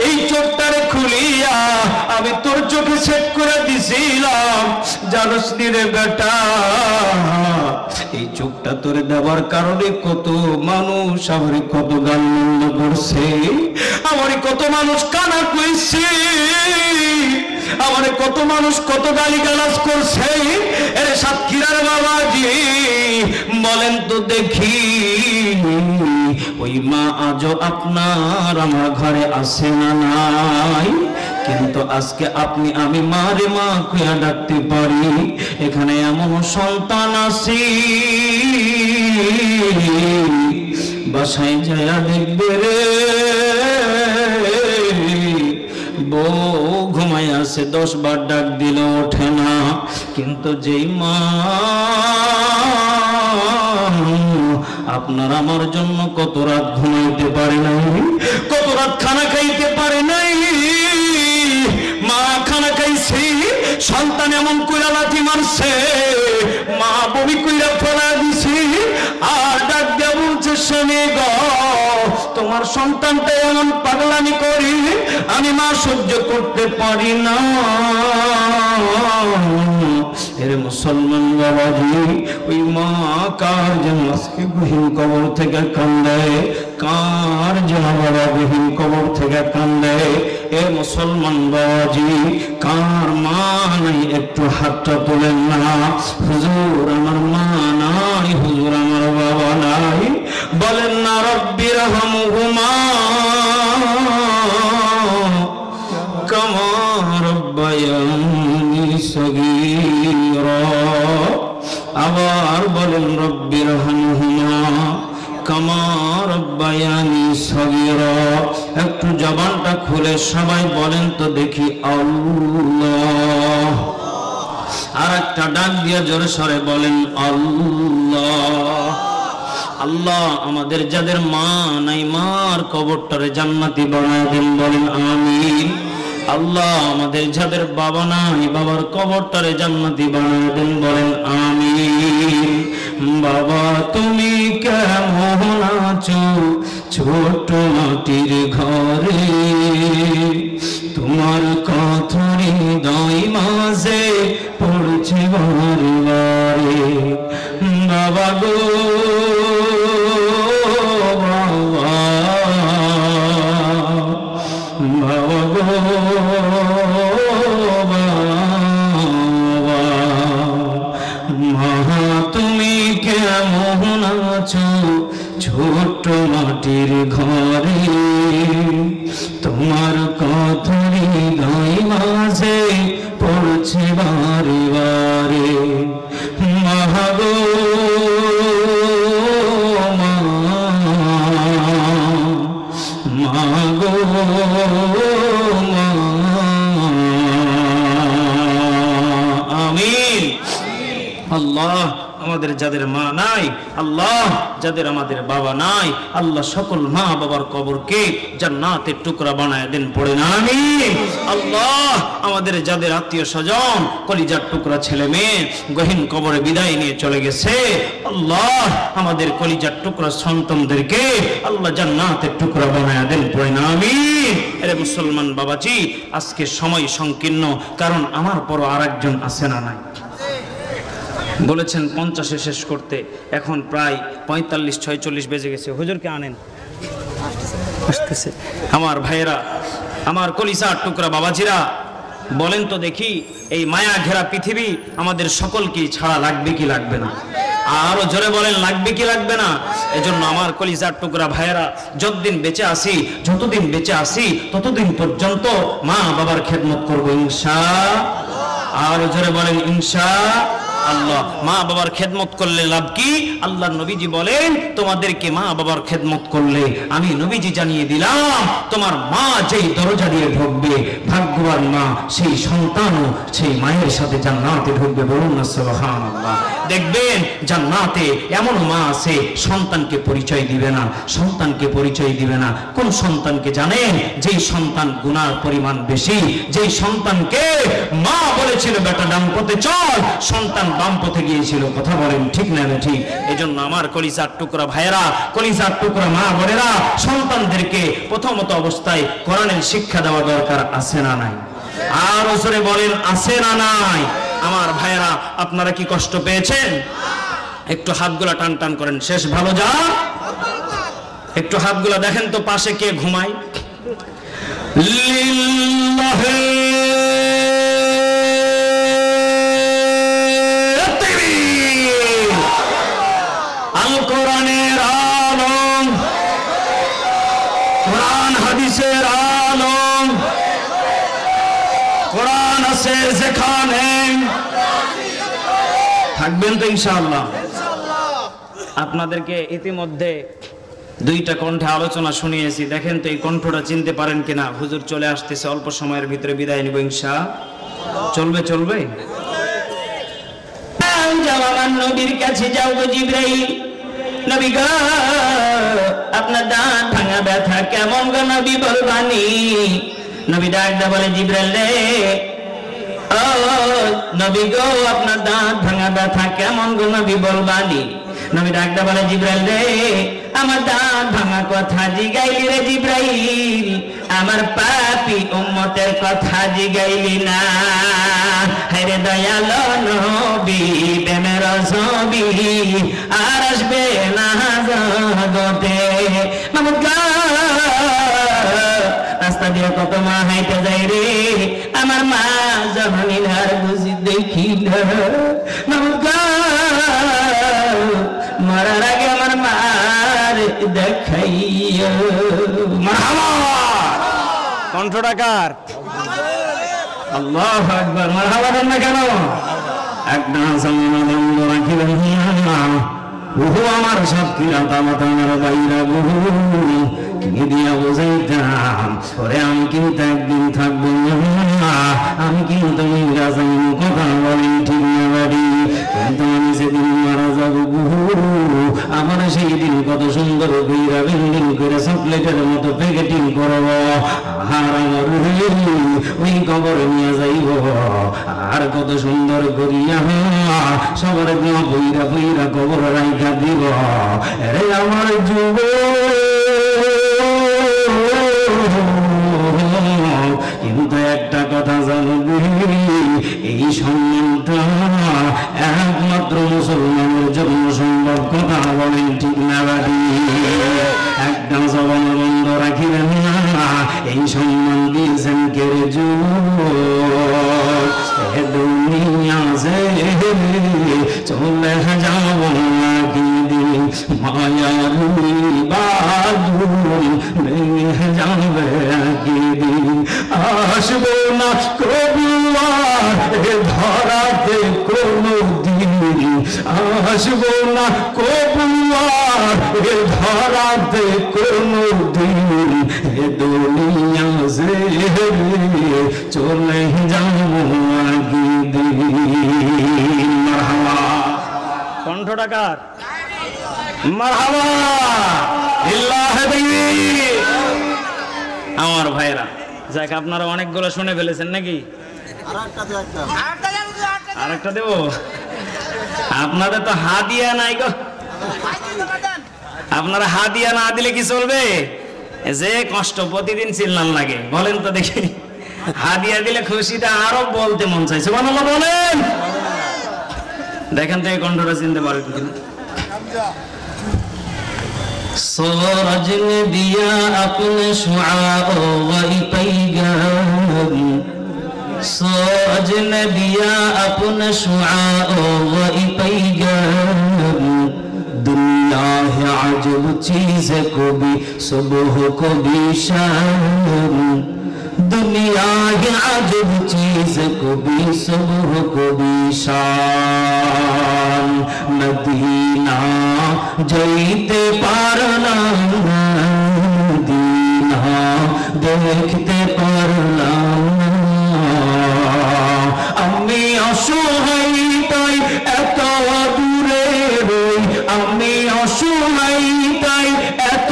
এই চোখটারে খুলিয়া আমি তোর চোখে সেট করে দিছিলাম। জানোস নি রে বেটা, এই চোখটা তোরে দেওয়ার কারণে কত মানুষ আমার কত গালমন্দ করছে, আমার কত মানুষ কানা কইছে, আমার কত মানুষ কত গালিগালাজ করছে। এর সাতক্ষীরার বাবাজি বলেন তো দেখি, ওই মা আজও আপনার আমার ঘরে আছে না নাই? কিন্তু আজকে আপনি আমি মারে মা কইয়া ডাকতে পারি। এখানে এমন সন্তান আছে বাসায় যায় দেখবে রে, বউ ঘুমায় আছে, 10 বার ডাক দিল ওঠে না, কিন্তু যেই মা আপনার আমার জন্য কত রাত ঘুমাইতে পারে নাই, কত রাত খানা খাইতে পারে নাই, মা খানা খাইছে, সন্তান এমন কইরা লাথি মারছে, মা বমি কইরা ফেলা দিছে, আর ডাক দিয়া বলছে, স্বামী গো তোমার সন্তানটা এমন পাগলামি করি আমি মা সহ্য করতে পারি না। এর মুসলমান বাবাজি, ওই মা কার যেন আজকে গহীন কবর থেকে কান্দে, কার যেন বাবা গহীন কবর থেকে কান্দে। এ মুসলমান বাবাজি, কার মা নাই একটু হাতটা তোলেন না। হুজুর আমার মা নাই, হুজুর আমার বাবা নাই, বলেন না রব্বির হামহুমা কামা রব্বায়ানি সগীরা। আবার বলেন রব্বির হামহুমা কামা রব্বায়ানি সগীরা। একটু জবানটা খুলে সবাই বলেন তো দেখি আল্লাহ। আর একটা ডাক দিয়ে জোরে সরে বলেন আল্লাহ। আল্লাহ আমাদের যাদের মা নাই, মার কবরটারে জান্নাতি বানায় দেন, বলেন আমিন। আল্লাহ আমাদের যাদের বাবা নাই, বাবার কবরটারে জান্নাতি বানায় দেন, বলেন আমিন। বাবা তুমি কেমন আছো ছোট মাটির ঘরে, তোমার কথা হৃদয় মাঝে পড়ছে বারে বারে। বাবা গো বাবা, বাবা গো বাবা, মা তুমি কেমন আছো ছোট মাটির ঘরে, তোমার কথা হৃদয় মাঝে পড়ছে বারে বারে। মা গো মা, মা গো মা। আমিন। আল্লাহ আমাদের যাদের মা নাই, আল্লাহ যাদের আমাদের বাবা নাই, আল্লাহ সকল মা বাবার কবরকে জান্নাতের টুকরা বানায় দেন, পড়ে না আমিন। আল্লাহ আমাদের যাদের আত্মীয় স্বজন কলিজার টুকরা ছেলে মেয়ে গহীন কবরে বিদায় নিয়ে চলে গেছে, আল্লাহ আমাদের কলিজার টুকরা সন্তানদেরকে আল্লাহ জান্নাতের টুকরা বানায় দেন, পড়ে না আমিন। আরে মুসলমান বাবাজি, আজকে সময় সংকীর্ণ, কারণ আমার পর আরেকজন আছে না নাই? বলেছেন 50-এ শেষ করতে, এখন প্রায় 45-46 বেজে গেছে। হুজুরকে আনেন, আসতেছে। আমার ভাইয়েরা, আমার কলিজার টুকরা বাবাজিরা, বলেন তো দেখি, এই মায়া ঘেরা পৃথিবী আমাদের সকলকে ছাড়া লাগবে কি লাগবে না? আরো জোরে বলেন, লাগবে কি লাগবে না? এজন্য আমার কলিজার টুকরা ভাইয়েরা, যতদিন বেঁচে আসি, যতদিন বেঁচে আসি, ততদিন পর্যন্ত মা বাবার খেদমত করবো ইনশাআল্লাহ। আরো জোরে বলেন ইনশাআল্লাহ। মা বাবার খেদমত করলে লাভ কি? আল্লাহর নবীজি বলেন, তোমাদেরকে মা বাবার খেদমত করলে আমি নবীজি জানিয়ে দিলাম, তোমার মা যেই দরজা দিয়ে ঢুকবে, ভাগ্যবান মা সেই সন্তানও সেই মায়ের সাথে জান্নাতে ঢুকবে। বলুন না সুবহানাল্লাহ। দেখবেন জান্নাতে এমন মা আছে, সন্তানকে পরিচয় দিবে না, সন্তানকে পরিচয় দিবে না। কোন সন্তানকে জানেন? যেই সন্তান গুনার পরিমাণ বেশি, যেই সন্তানকে মা বলেছিল বেটা ডান পথে চল, সন্তান বাম পথে গিয়েছিল। কথা বলেন ঠিক না ঠিক? এজন্য আমার কলিজার টুকরা ভাইয়েরা, কলিজার টুকরা মা বোনেরা, সন্তানদেরকে প্রথমত অবস্থায় কোরআনের শিক্ষা দেওয়া দরকার, আছে না নাই? আর ওসরে বলেন, আছে না নাই? আমার ভাইয়েরা, আপনারা কি কষ্ট পেয়েছেন? একটু হাতগুলা টান টান করেন। শেষ ভালো যা, একটু হাতগুলা দেখেন তো পাশে কে ঘুমায়। লিল্লাহি আল কোরআনের আলম, কোরআন হাদিসের আলম, কোরআন আছে যেখানে, থাকবেন তো ইনশাআল্লাহ। আপনাদেরকে ইতিমধ্যে দুইটা কণ্ঠে আলোচনা শুনিয়েছি, দেখেন তো এই কণ্ঠটা চিনতে পারেন কিনা। হুজুর চলে আসতেছে, অল্প সময়ের ভিতরে বিদায় নিব ইনশাআল্লাহ। চলবে চলবে। আমার নবীর কাছে যাও গো জিবরাইল, নবী গো আপনার দাঁত ভাঙা ব্যথা কেমন গো নবী বলবানি। নবী ডাকদা বলে, জিবরাইল রে, ও নবী গো আপনার দাঁত ভাঙা ব্যথা কেমন গো নবী বলবানি। নবী ডাকদা বলে, জিবরাইল রে, আমার দাঁত ভাঙা কথা জিগাইলি রে জিবরাইল, আমার পাপী উম্মতের কথা জিগাইলি না। হায়রে দয়ালো নবী প্রেমের ছবি আর আসবে না জগতে। মামুদ গো রাস্তা দিয়ে কত মা হাইতে যায় রে, আমার মা জননীর আর বুঝি দেখি না। মামুদ গো মরার আগে আমার মার দেখাইয়া। মারহাবা। কণ্ঠটা কার? আল্লাহু আকবার। মারহাবা দেন না কেন? একটা জামানা বন্ধ রাখিবেন না। ওহো আমার সাতক্ষীরা তামাতানার বাইরা বহু কি দিয়া বোঝাইতাম, ওরে আমি কিন্তু একদিন থাকবো না, আমি কিন্তু কথা বলেন ঠিক না বাড়ি, কিন্তু আমি সেদিন মারা যাবো বহু। আমার সেই দিন কত সুন্দর কইরা বিল্ডিং করে চকলেটের মতো প্যাকেটিং করবো, আর আমার ওই কবরে নিয়ে যাইব, আর কত সুন্দর করিয়া সবার বইরা বইরা কবর আসবো না কবুয়ার এ ধরাতে কোনো দিন, এ দুনিয়া ছেড়ে চলে যাবো একদিন। মারহাবা। কণ্ঠটা কার? মারহাবা লিল্লাহি তাকবীর। আমার ভাইরা, যাক আপনারা অনেকগুলো শুনে ফেলেছেন নাকি? আরেকটা দেবো? আপনাদের তো হাদিয়া নাই গো। আপনারা হাদিয়া না দিলে কি চলবে? যে কষ্ট প্রতিদিন চিল্লান লাগে, বলেন তো দেখি। হাদিয়া দিলে খুশিটা আরো বলতে মন চাইছে। সুবহানাল্লাহ বলেন। দেখেন তো এই কণ্ঠটা চিনতে পারেন কিনা। सूरज ने दिया अपने शुआओ वही पैगाम, सूरज ने दिया अपने शुआओ वही पैगाम, दुनिया है अजब चीज़ कभी सुबह कभी शाम, दुनिया है अजब चीज़ कभी सुबह कभी शाम, मदीना যাইতে পারলাম না, মদিনা দেখতে পারলাম না, আমি অসহায় তাই এত দূরে রই, আমি অসহায় তাই এত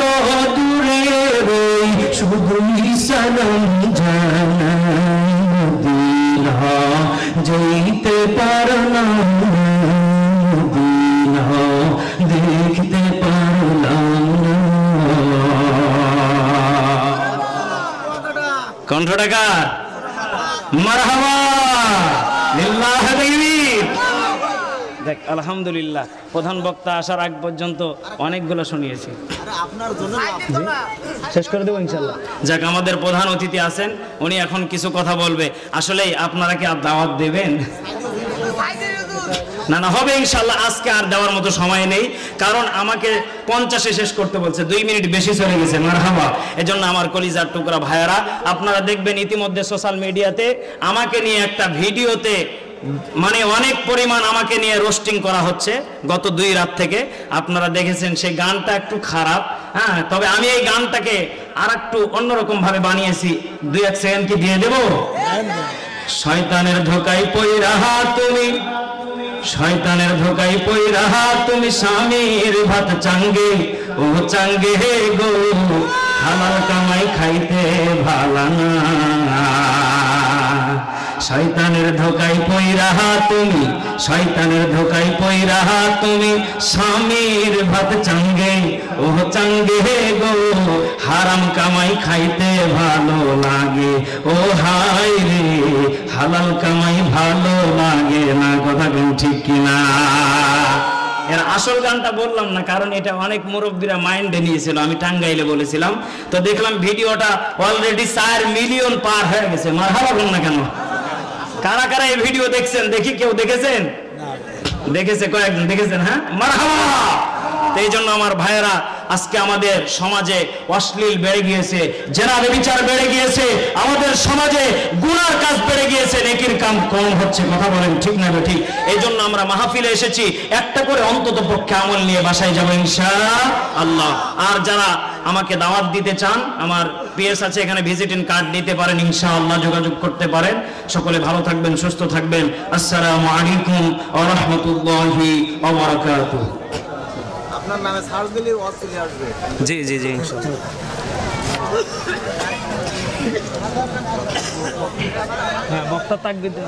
দূরে রই, শুধুই সালাম জানাই, মদিনা যাইতে পারলাম না, দেখতে পারলাম না। কণ্ঠটা কার? মারহাবা লিল্লাহি তাকবীর। দেখ আলহামদুলিল্লাহ, প্রধান বক্তা আসার আগ পর্যন্ত অনেকগুলো শুনিয়েছি। শেষ করে দেবো ইনশাল্লাহ। যাক, আমাদের প্রধান অতিথি আছেন, উনি এখন কিছু কথা বলবে। আসলে আপনারা কি আর দাওয়াত দেবেন? না না, হবে ইনশাল্লাহ। আজকে আর দেওয়ার মতো সময় নেই, কারণ আমাকে 50-এ শেষ করতে বলছে, 2 মিনিট বেশি চলে গেছে। মারহাবা। এজন্য আমার কলিজার টুকরা ভাইয়ারা, আপনারা দেখবেন ইতিমধ্যে সোশ্যাল মিডিয়াতে আমাকে নিয়ে একটা ভিডিওতে মানে অনেক পরিমাণ আমাকে নিয়ে রোস্টিং করা হচ্ছে গত 2 রাত থেকে। আপনারা দেখেছেন সেই গানটা একটু খারাপ, হ্যাঁ, তবে আমি এই গানটাকে আর একটু অন্যরকম ভাবে বানিয়েছি। 2-1 সেকেন্ড কি দিয়ে দেব? শয়তানের ধোকায় পইরা তুমি, শয়তানের ধোকায় পইরা তুমি স্বামীর ভাত চাঙ্গে, ও চাঙ্গে গো হালাল কামাই খাইতে ভালা না, শয়তানের ধোকায় পইরা তুমি, শয়তানের ধোকায় পইরা তুমি স্বামীর ভাত চাঙ্গে, ও চাঙ্গে গো হারাম কামাই খাইতে ভালো লাগে, ও হায় রে হালাল কামাই ভালো লাগে না। কথা কোন ঠিক কিনা? এর আসল গানটা বললাম না, কারণ এটা অনেক মুরব্বীরা মাইন্ডে নিয়েছিল। আমি টাঙ্গাইলে বলেছিলাম, তো দেখলাম ভিডিওটা অলরেডি 4 মিলিয়ন পার হয়ে গেছে। মারহাবা বল না কেন? কারা কারা এই ভিডিও দেখছেন দেখি? কেউ দেখেছেন? দেখেছে কয়েকজন, দেখেছেন? হ্যাঁ, মারহাবা। তো এই জন্য আমার ভাইয়েরা, আজকে আমাদের সমাজে অশ্লীল বেড়ে গিয়েছে, জেনা ব্যভিচার বেড়ে গিয়েছে, আমাদের সমাজে গুনার কাজ বেড়ে গিয়েছে, নেকির কাম কম হচ্ছে। কথা বলেন ঠিক না ঠিক? এই জন্য আমরা মাহফিলে এসেছি, একটা করে অন্তত পক্ষে আমল নিয়ে বাসায় যাবো ইনশাআল্লাহ। আর যারা আমাকে দাওয়াত দিতে চান, আমার পিএস আছে এখানে, ভিজিটিং কার্ড নিতে পারেন ইনশাআল্লাহ, যোগাযোগ করতে পারেন। সকলে ভালো থাকবেন, সুস্থ থাকবেন। আসসালামু আলাইকুম ওয়া রাহমাতুল্লাহি ওয়া বারাকাতুহু। আপনার নামে সার্চ দিলে ওয়াজ চলে আসবে। জি জি জি ইনশাআল্লাহ। হ্যাঁ, বক্তা তাকবীর দেন।